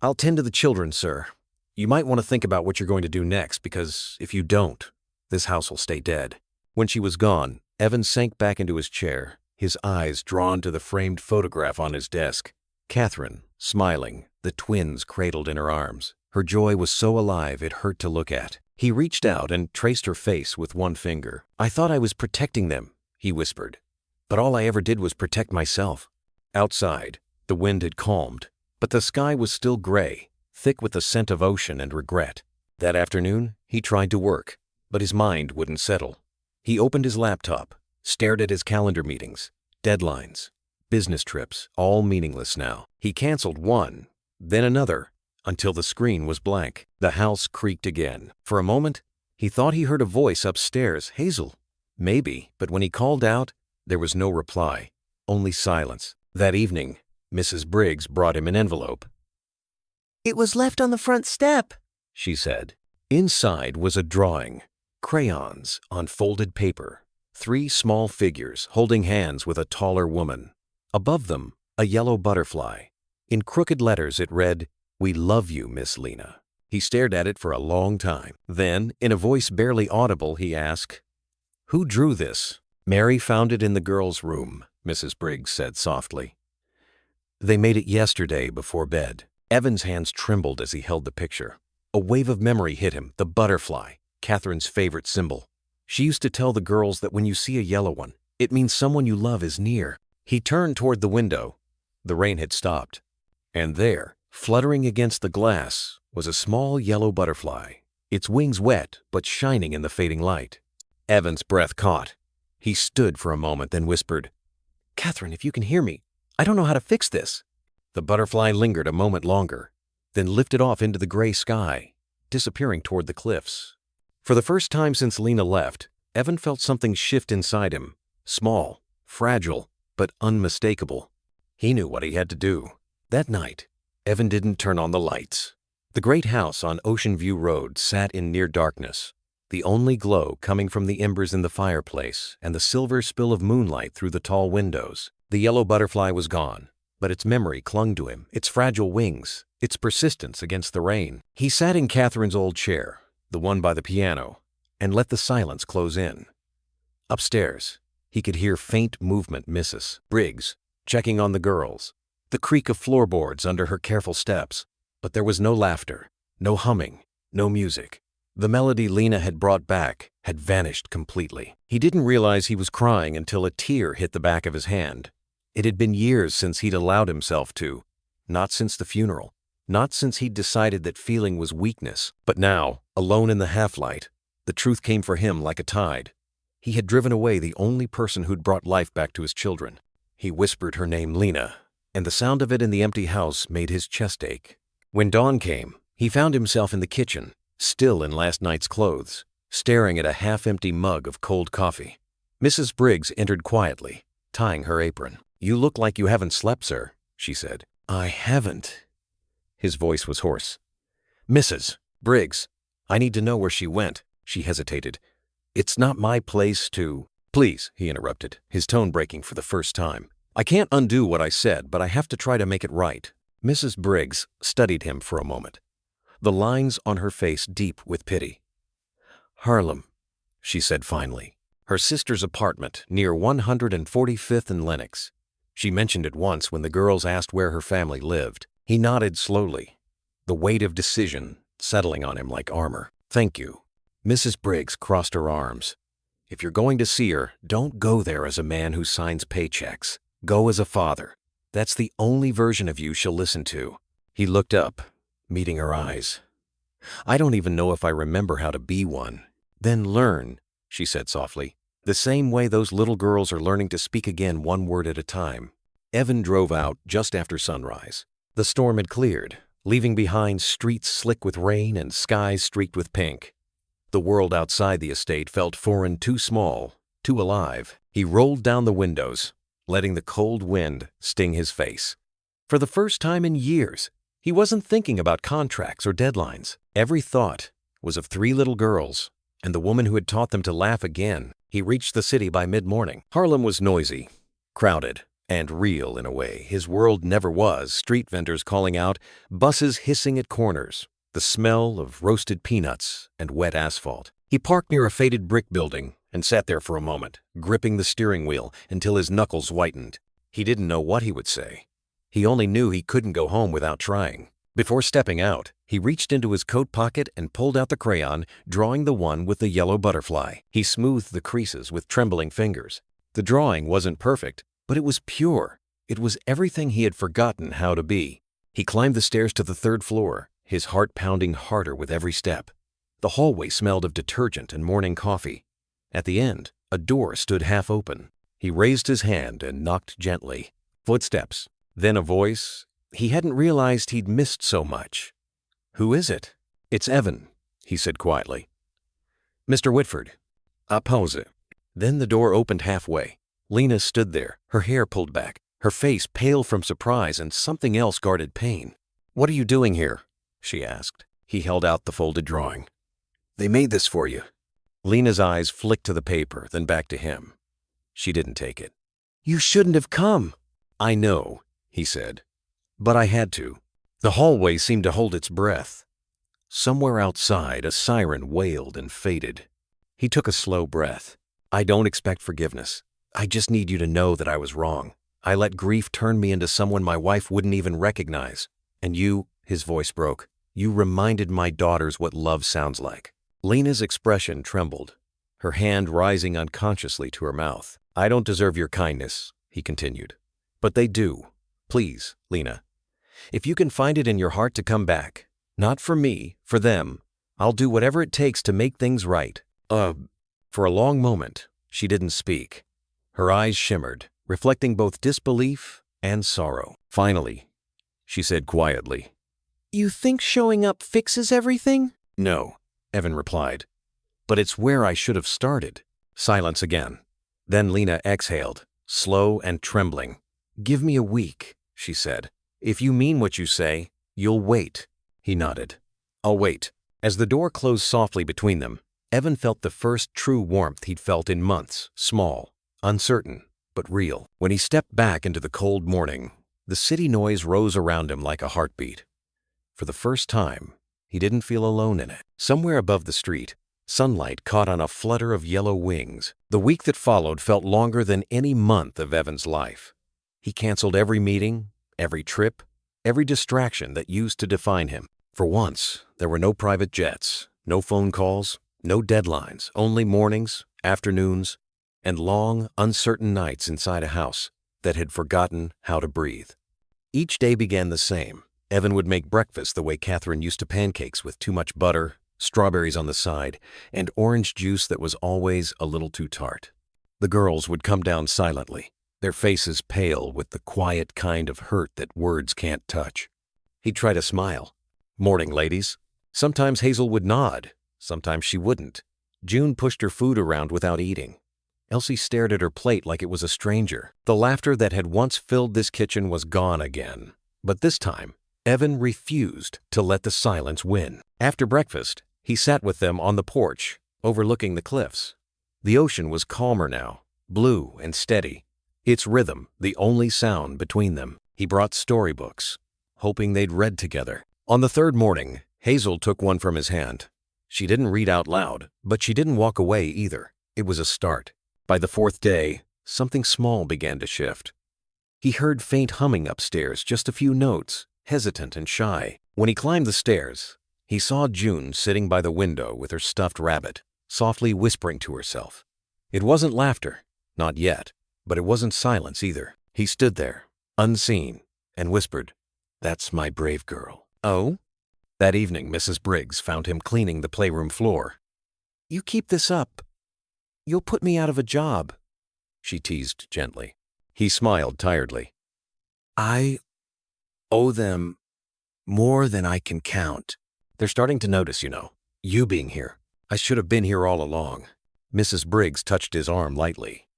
"I'll tend to the children, sir. You might want to think about what you're going to do next, because if you don't, this house will stay dead." When she was gone, Evan sank back into his chair, his eyes drawn to the framed photograph on his desk. Catherine, smiling, the twins cradled in her arms. Her joy was so alive it hurt to look at. He reached out and traced her face with one finger. "I thought I was protecting them," he whispered. "But all I ever did was protect myself." Outside, the wind had calmed, but the sky was still gray, thick with the scent of ocean and regret. That afternoon, he tried to work, but his mind wouldn't settle. He opened his laptop, stared at his calendar meetings, deadlines, business trips, all meaningless now. He canceled one, then another, until the screen was blank. The house creaked again. For a moment, he thought he heard a voice upstairs. "Hazel?" Maybe, but when he called out, there was no reply, only silence. That evening, Mrs. Briggs brought him an envelope. "It was left on the front step," she said. Inside was a drawing, crayons on folded paper, 3 small figures holding hands with a taller woman. Above them, a yellow butterfly. In crooked letters it read, "We love you, Miss Lena." He stared at it for a long time. Then, in a voice barely audible, he asked, "Who drew this?" "Mary found it in the girls' room," Mrs. Briggs said softly. "They made it yesterday before bed." Evan's hands trembled as he held the picture. A wave of memory hit him, the butterfly, Catherine's favorite symbol. She used to tell the girls that when you see a yellow one, it means someone you love is near. He turned toward the window. The rain had stopped. And there, fluttering against the glass, was a small yellow butterfly, its wings wet but shining in the fading light. Evan's breath caught. He stood for a moment, then whispered, "Catherine, if you can hear me, I don't know how to fix this." The butterfly lingered a moment longer, then lifted off into the gray sky, disappearing toward the cliffs. For the first time since Lena left, Evan felt something shift inside him, small, fragile, but unmistakable. He knew what he had to do. That night, Evan didn't turn on the lights. The great house on Ocean View Road sat in near darkness, the only glow coming from the embers in the fireplace and the silver spill of moonlight through the tall windows. The yellow butterfly was gone, but its memory clung to him, its fragile wings, its persistence against the rain. He sat in Catherine's old chair, the one by the piano, and let the silence close in. Upstairs, he could hear faint movement. Mrs. Briggs checking on the girls, the creak of floorboards under her careful steps. But there was no laughter, no humming, no music. The melody Lena had brought back had vanished completely. He didn't realize he was crying until a tear hit the back of his hand. It had been years since he'd allowed himself to, not since the funeral, not since he'd decided that feeling was weakness. But now, alone in the half-light, the truth came for him like a tide. He had driven away the only person who'd brought life back to his children. He whispered her name, Lena, and the sound of it in the empty house made his chest ache. When dawn came, he found himself in the kitchen, still in last night's clothes, staring at a half-empty mug of cold coffee. Mrs. Briggs entered quietly, tying her apron. "You look like you haven't slept, sir," she said. "I haven't." His voice was hoarse. "Mrs. Briggs, I need to know where she went." She hesitated. "It's not my place to—" "Please," he interrupted, his tone breaking for the first time. "I can't undo what I said, but I have to try to make it right." Mrs. Briggs studied him for a moment, the lines on her face deep with pity. "Harlem," she said finally. "Her sister's apartment near 145th and Lenox." She mentioned it once when the girls asked where her family lived. He nodded slowly, the weight of decision settling on him like armor. "Thank you." Mrs. Briggs crossed her arms. "If you're going to see her, don't go there as a man who signs paychecks. Go as a father. That's the only version of you she'll listen to." He looked up, meeting her eyes. "I don't even know if I remember how to be one." "Then learn," she said softly, "the same way those little girls are learning to speak again one word at a time." Evan drove out just after sunrise. The storm had cleared, leaving behind streets slick with rain and skies streaked with pink. The world outside the estate felt foreign, too small, too alive. He rolled down the windows, letting the cold wind sting his face. For the first time in years, he wasn't thinking about contracts or deadlines. Every thought was of 3 little girls and the woman who had taught them to laugh again. He reached the city by mid-morning. Harlem was noisy, crowded, and real in a way his world never was. Street vendors calling out, buses hissing at corners, the smell of roasted peanuts and wet asphalt. He parked near a faded brick building and sat there for a moment, gripping the steering wheel until his knuckles whitened. He didn't know what he would say. He only knew he couldn't go home without trying. Before stepping out, he reached into his coat pocket and pulled out the crayon, drawing the one with the yellow butterfly. He smoothed the creases with trembling fingers. The drawing wasn't perfect, but it was pure. It was everything he had forgotten how to be. He climbed the stairs to the 3rd floor, his heart pounding harder with every step. The hallway smelled of detergent and morning coffee. At the end, a door stood half open. He raised his hand and knocked gently. Footsteps, then a voice. He hadn't realized he'd missed so much. "Who is it?" "It's Evan," he said quietly. "Mr. Whitford." "A pause." Then the door opened halfway. Lena stood there, her hair pulled back, her face pale from surprise and something else guarded pain. "What are you doing here?" she asked. He held out the folded drawing. "They made this for you." Lena's eyes flicked to the paper, then back to him. She didn't take it. "You shouldn't have come." "I know," he said, "but I had to." The hallway seemed to hold its breath. Somewhere outside, a siren wailed and faded. He took a slow breath. "I don't expect forgiveness. I just need you to know that I was wrong. I let grief turn me into someone my wife wouldn't even recognize. And you," his voice broke, "you reminded my daughters what love sounds like." Lena's expression trembled, her hand rising unconsciously to her mouth. "I don't deserve your kindness," he continued, "but they do. Please, Lena, if you can find it in your heart to come back, not for me, for them, I'll do whatever it takes to make things right." For a long moment, she didn't speak. Her eyes shimmered, reflecting both disbelief and sorrow. Finally, she said quietly, "You think showing up fixes everything?" "No," Evan replied, "but it's where I should have started." Silence again. Then Lena exhaled, slow and trembling. "Give me a week," she said. "If you mean what you say, you'll wait." He nodded. "I'll wait." As the door closed softly between them, Evan felt the first true warmth he'd felt in months, small, uncertain, but real. When he stepped back into the cold morning, The city noise rose around him like a heartbeat. For the first time, he didn't feel alone in it. Somewhere above the street, sunlight caught on a flutter of yellow wings. The week that followed felt longer than any month of Evan's life. He canceled every meeting, every trip, every distraction that used to define him. For once, there were no private jets, no phone calls, no deadlines, only mornings, afternoons, and long, uncertain nights inside a house that had forgotten how to breathe. Each day began the same. Evan would make breakfast the way Catherine used to pancakes, with too much butter, strawberries on the side, and orange juice that was always a little too tart. The girls would come down silently, their faces pale with the quiet kind of hurt that words can't touch. He'd try to smile. "Morning, ladies." Sometimes Hazel would nod, sometimes she wouldn't. June pushed her food around without eating. Elsie stared at her plate like it was a stranger. The laughter that had once filled this kitchen was gone again. But this time, Evan refused to let the silence win. After breakfast, he sat with them on the porch, overlooking the cliffs. The ocean was calmer now, blue and steady, its rhythm the only sound between them. He brought storybooks, hoping they'd read together. On the third morning, Hazel took one from his hand. She didn't read out loud, but she didn't walk away either. It was a start. By the fourth day, something small began to shift. He heard faint humming upstairs, just a few notes, hesitant and shy. When he climbed the stairs, he saw June sitting by the window with her stuffed rabbit, softly whispering to herself. It wasn't laughter, not yet, but it wasn't silence either. He stood there, unseen, and whispered, "That's my brave girl." "Oh?" That evening, Mrs. Briggs found him cleaning the playroom floor. "You keep this up, you'll put me out of a job," she teased gently. He smiled tiredly. "I owe them more than I can count. They're starting to notice, you being here. I should have been here all along." Mrs. Briggs touched his arm lightly.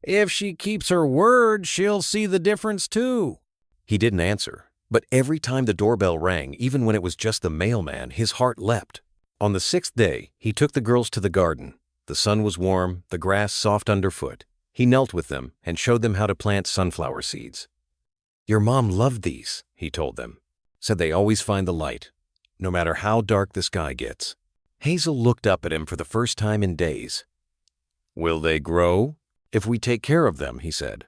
"If she keeps her word, she'll see the difference too." He didn't answer, but every time the doorbell rang, even when it was just the mailman, his heart leapt. On the sixth day, he took the girls to the garden. The sun was warm, the grass soft underfoot. He knelt with them and showed them how to plant sunflower seeds. "Your mom loved these," he told them. "Said they always find the light, no matter how dark the sky gets." Hazel looked up at him for the first time in days. "Will they grow?" "If we take care of them," he said.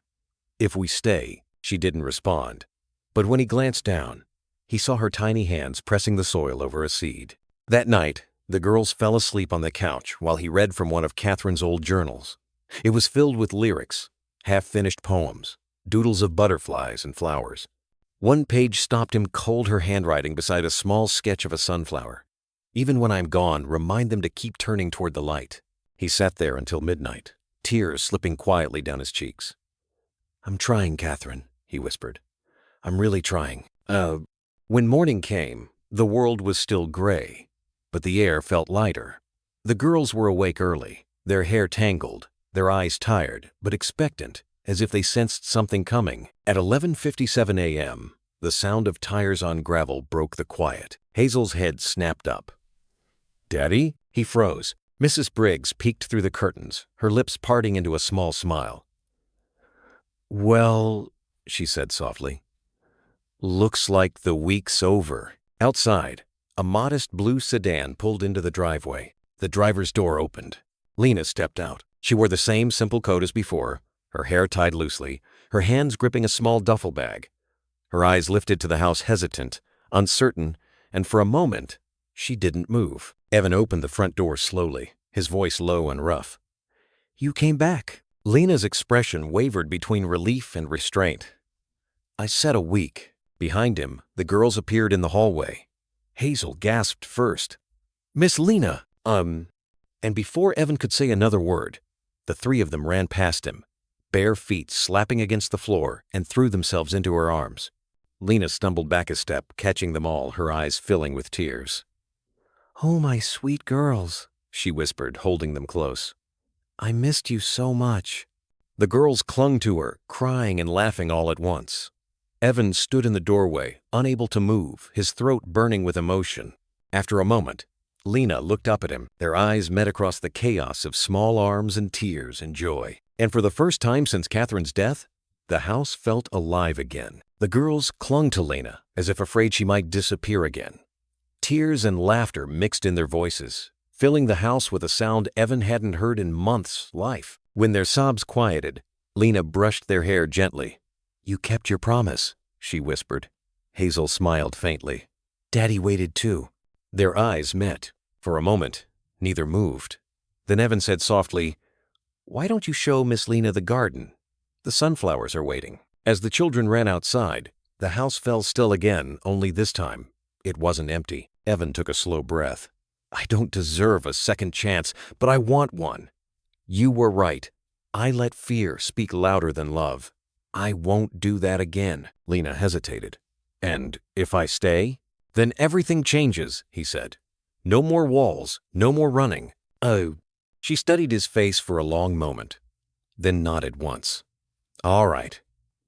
"If we stay." She didn't respond. But when he glanced down, he saw her tiny hands pressing the soil over a seed. That night, the girls fell asleep on the couch while he read from one of Catherine's old journals. It was filled with lyrics, half-finished poems, doodles of butterflies and flowers. One page stopped him cold, her handwriting beside a small sketch of a sunflower. "Even when I'm gone, remind them to keep turning toward the light." He sat there until midnight, tears slipping quietly down his cheeks. "I'm trying, Catherine," he whispered. "I'm really trying." When morning came, the world was still gray, but the air felt lighter. The girls were awake early, their hair tangled, their eyes tired, but expectant, as if they sensed something coming. At 11:57 a.m., the sound of tires on gravel broke the quiet. Hazel's head snapped up. "Daddy?" He froze. Mrs. Briggs peeked through the curtains, her lips parting into a small smile. "Well," she said softly, "looks like the week's over." Outside, a modest blue sedan pulled into the driveway. The driver's door opened. Lena stepped out. She wore the same simple coat as before, her hair tied loosely, her hands gripping a small duffel bag. Her eyes lifted to the house, hesitant, uncertain, and for a moment, she didn't move. Evan opened the front door slowly, his voice low and rough. "You came back." Lena's expression wavered between relief and restraint. "I said a week." Behind him, the girls appeared in the hallway. Hazel gasped first. "Miss Lena, And before Evan could say another word, the three of them ran past him, bare feet slapping against the floor, and threw themselves into her arms. Lena stumbled back a step, catching them all, her eyes filling with tears. "Oh, my sweet girls," she whispered, holding them close. "I missed you so much." The girls clung to her, crying and laughing all at once. Evan stood in the doorway, unable to move, his throat burning with emotion. After a moment, Lena looked up at him. Their eyes met across the chaos of small arms and tears and joy. And for the first time since Catherine's death, the house felt alive again. The girls clung to Lena as if afraid she might disappear again. Tears and laughter mixed in their voices, filling the house with a sound Evan hadn't heard in months' life. When their sobs quieted, Lena brushed their hair gently. "You kept your promise," she whispered. Hazel smiled faintly. "Daddy waited too." Their eyes met. For a moment, neither moved. Then Evan said softly, "Why don't you show Miss Lena the garden? The sunflowers are waiting." As the children ran outside, the house fell still again, only this time it wasn't empty. Evan took a slow breath. "I don't deserve a second chance, but I want one. You were right. I let fear speak louder than love. I won't do that again." Lena hesitated. "And if I stay?" "Then everything changes," he said. "No more walls, no more running." "Oh." She studied his face for a long moment, then nodded once. "All right.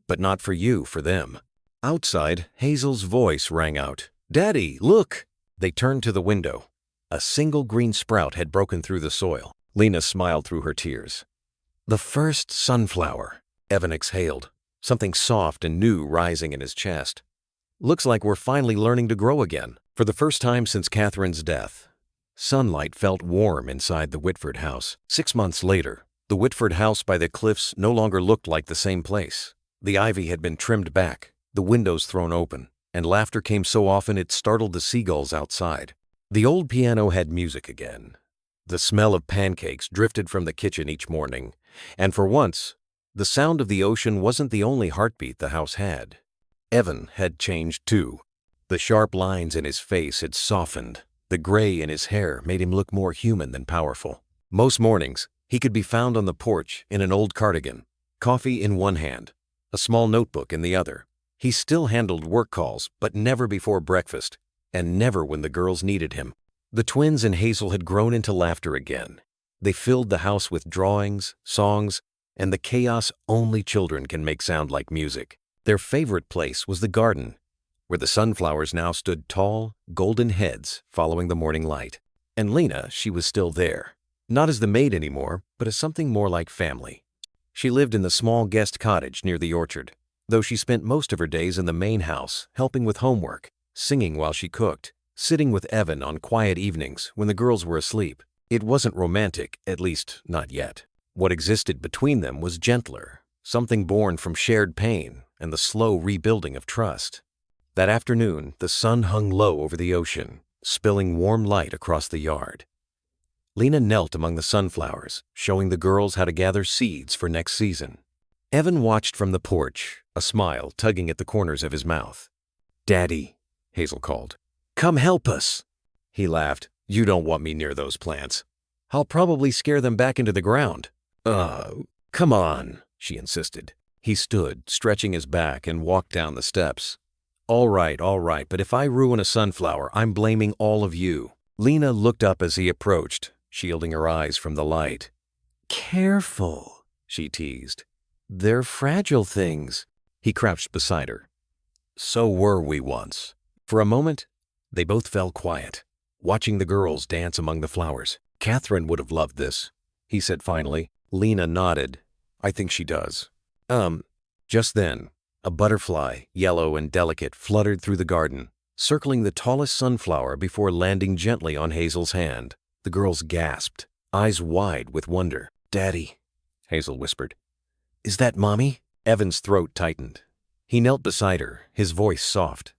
But not for you, for them." Outside, Hazel's voice rang out. "Daddy, look!" They turned to the window. A single green sprout had broken through the soil. Lena smiled through her tears. "The first sunflower." Evan exhaled, something soft and new rising in his chest. "Looks like we're finally learning to grow again." For the first time since Catherine's death, sunlight felt warm inside the Whitford house. 6 months later, the Whitford house by the cliffs no longer looked like the same place. The ivy had been trimmed back, the windows thrown open, and laughter came so often it startled the seagulls outside. The old piano had music again. The smell of pancakes drifted from the kitchen each morning, and for once, the sound of the ocean wasn't the only heartbeat the house had. Evan had changed too. The sharp lines in his face had softened. The gray in his hair made him look more human than powerful. Most mornings, he could be found on the porch in an old cardigan, coffee in one hand, a small notebook in the other. He still handled work calls, but never before breakfast, and never when the girls needed him. The twins and Hazel had grown into laughter again. They filled the house with drawings, songs, and the chaos only children can make sound like music. Their favorite place was the garden, where the sunflowers now stood tall, golden heads following the morning light. And Lena, she was still there. Not as the maid anymore, but as something more like family. She lived in the small guest cottage near the orchard, though she spent most of her days in the main house, helping with homework, singing while she cooked, sitting with Evan on quiet evenings when the girls were asleep. It wasn't romantic, at least not yet. What existed between them was gentler, something born from shared pain and the slow rebuilding of trust. That afternoon, the sun hung low over the ocean, spilling warm light across the yard. Lena knelt among the sunflowers, showing the girls how to gather seeds for next season. Evan watched from the porch, a smile tugging at the corners of his mouth. "Daddy," Hazel called. "Come help us." He laughed. "You don't want me near those plants. I'll probably scare them back into the ground." Come on," she insisted. He stood, stretching his back, and walked down the steps. All right, but if I ruin a sunflower, I'm blaming all of you." Lena looked up as he approached, shielding her eyes from the light. "Careful," she teased. "They're fragile things." He crouched beside her. "So were we once." For a moment, they both fell quiet, watching the girls dance among the flowers. "Catherine would have loved this," he said finally. Lena nodded. "I think she does." Just then, a butterfly, yellow and delicate, fluttered through the garden, circling the tallest sunflower before landing gently on Hazel's hand. The girls gasped, eyes wide with wonder. "Daddy," Hazel whispered. "Is that Mommy?" Evan's throat tightened. He knelt beside her, his voice soft.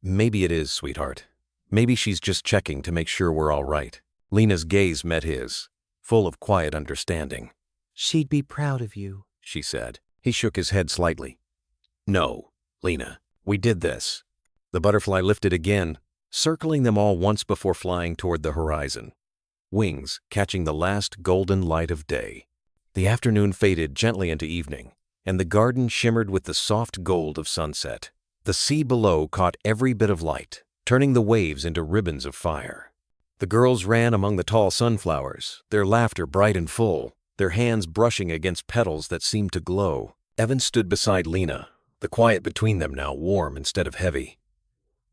"Maybe it is, sweetheart. Maybe she's just checking to make sure we're all right." Lena's gaze met his, full of quiet understanding. "She'd be proud of you," she said. He shook his head slightly. "No, Lena, we did this." The butterfly lifted again, circling them all once before flying toward the horizon, wings catching the last golden light of day. The afternoon faded gently into evening, and the garden shimmered with the soft gold of sunset. The sea below caught every bit of light, turning the waves into ribbons of fire. The girls ran among the tall sunflowers, their laughter bright and full, their hands brushing against petals that seemed to glow. Evan stood beside Lena, the quiet between them now warm instead of heavy.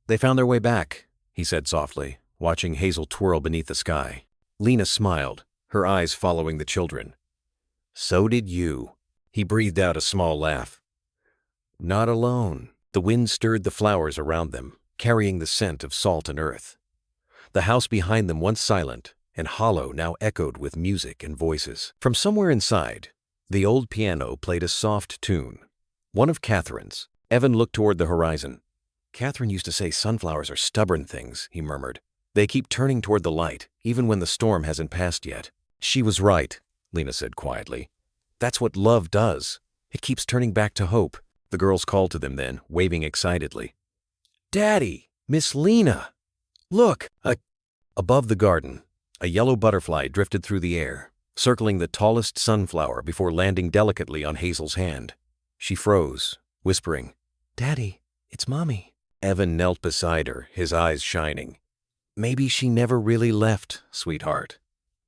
"They found their way back," he said softly, watching Hazel twirl beneath the sky. Lena smiled, her eyes following the children. "So did you." He breathed out a small laugh. not alone. The wind stirred the flowers around them, carrying the scent of salt and earth. The house behind them, once silent and hollow, now echoed with music and voices. From somewhere inside, the old piano played a soft tune, one of Catherine's. Evan looked toward the horizon. "Catherine used to say sunflowers are stubborn things," he murmured. "They keep turning toward the light, even when the storm hasn't passed yet." "She was right," Lena said quietly. "That's what love does. It keeps turning back to hope." The girls called to them then, waving excitedly. "Daddy! Miss Lena! Look!" Above the garden, a yellow butterfly drifted through the air, circling the tallest sunflower before landing delicately on Hazel's hand. She froze, whispering, "Daddy, it's Mommy." Evan knelt beside her, his eyes shining. "Maybe she never really left, sweetheart.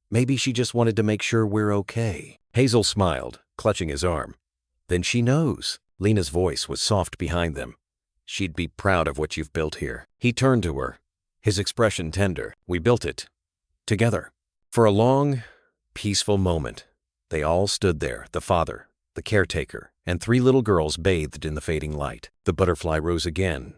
Maybe she just wanted to make sure we're okay." Hazel smiled, clutching his arm. "Then she knows." Lena's voice was soft behind them. "She'd be proud of what you've built here." He turned to her, his expression tender. "We built it. Together." For a long, peaceful moment, they all stood there, the father, the caretaker, and 3 little girls bathed in the fading light. The butterfly rose again,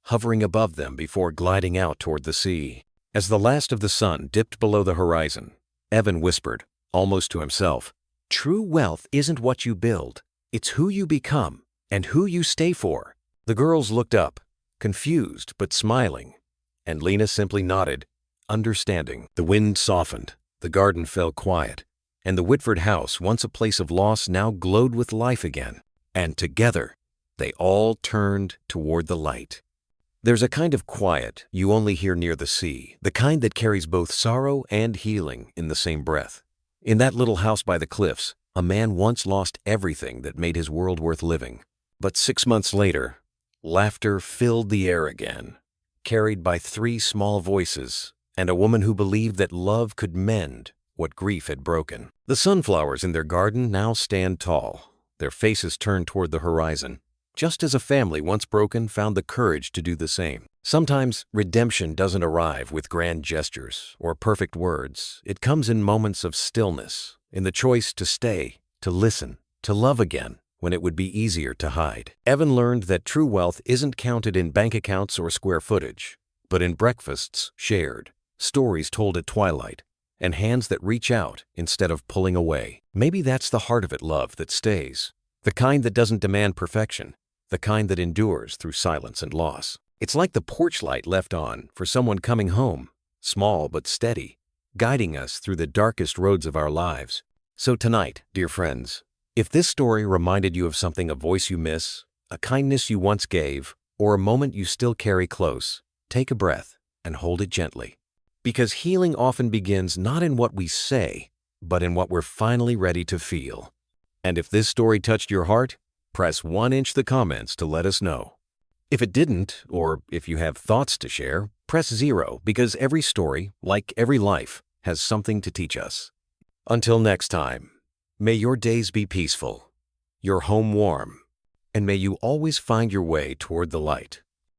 hovering above them before gliding out toward the sea. As the last of the sun dipped below the horizon, Evan whispered, almost to himself, "True wealth isn't what you build. It's who you become and who you stay for." The girls looked up, confused but smiling, and Lena simply nodded, understanding. The wind softened, the garden fell quiet, and the Whitford house, once a place of loss, now glowed with life again. And together, they all turned toward the light. There's a kind of quiet you only hear near the sea, the kind that carries both sorrow and healing in the same breath. In that little house by the cliffs, a man once lost everything that made his world worth living. But 6 months later, laughter filled the air again, carried by 3 small voices and a woman who believed that love could mend what grief had broken. The sunflowers in their garden now stand tall, their faces turned toward the horizon, just as a family once broken found the courage to do the same. Sometimes redemption doesn't arrive with grand gestures or perfect words. It comes in moments of stillness, in the choice to stay, to listen, to love again when it would be easier to hide. Evan learned that true wealth isn't counted in bank accounts or square footage, but in breakfasts shared, stories told at twilight, and hands that reach out instead of pulling away. Maybe that's the heart of it, love that stays, the kind that doesn't demand perfection, the kind that endures through silence and loss. It's like the porch light left on for someone coming home, small but steady, guiding us through the darkest roads of our lives. So tonight, dear friends, if this story reminded you of something, a voice you miss, a kindness you once gave, or a moment you still carry close, take a breath and hold it gently. Because healing often begins not in what we say, but in what we're finally ready to feel. And if this story touched your heart, press 1 the comments to let us know. If it didn't, or if you have thoughts to share, press 0, because every story, like every life, has something to teach us. Until next time, may your days be peaceful, your home warm, and may you always find your way toward the light.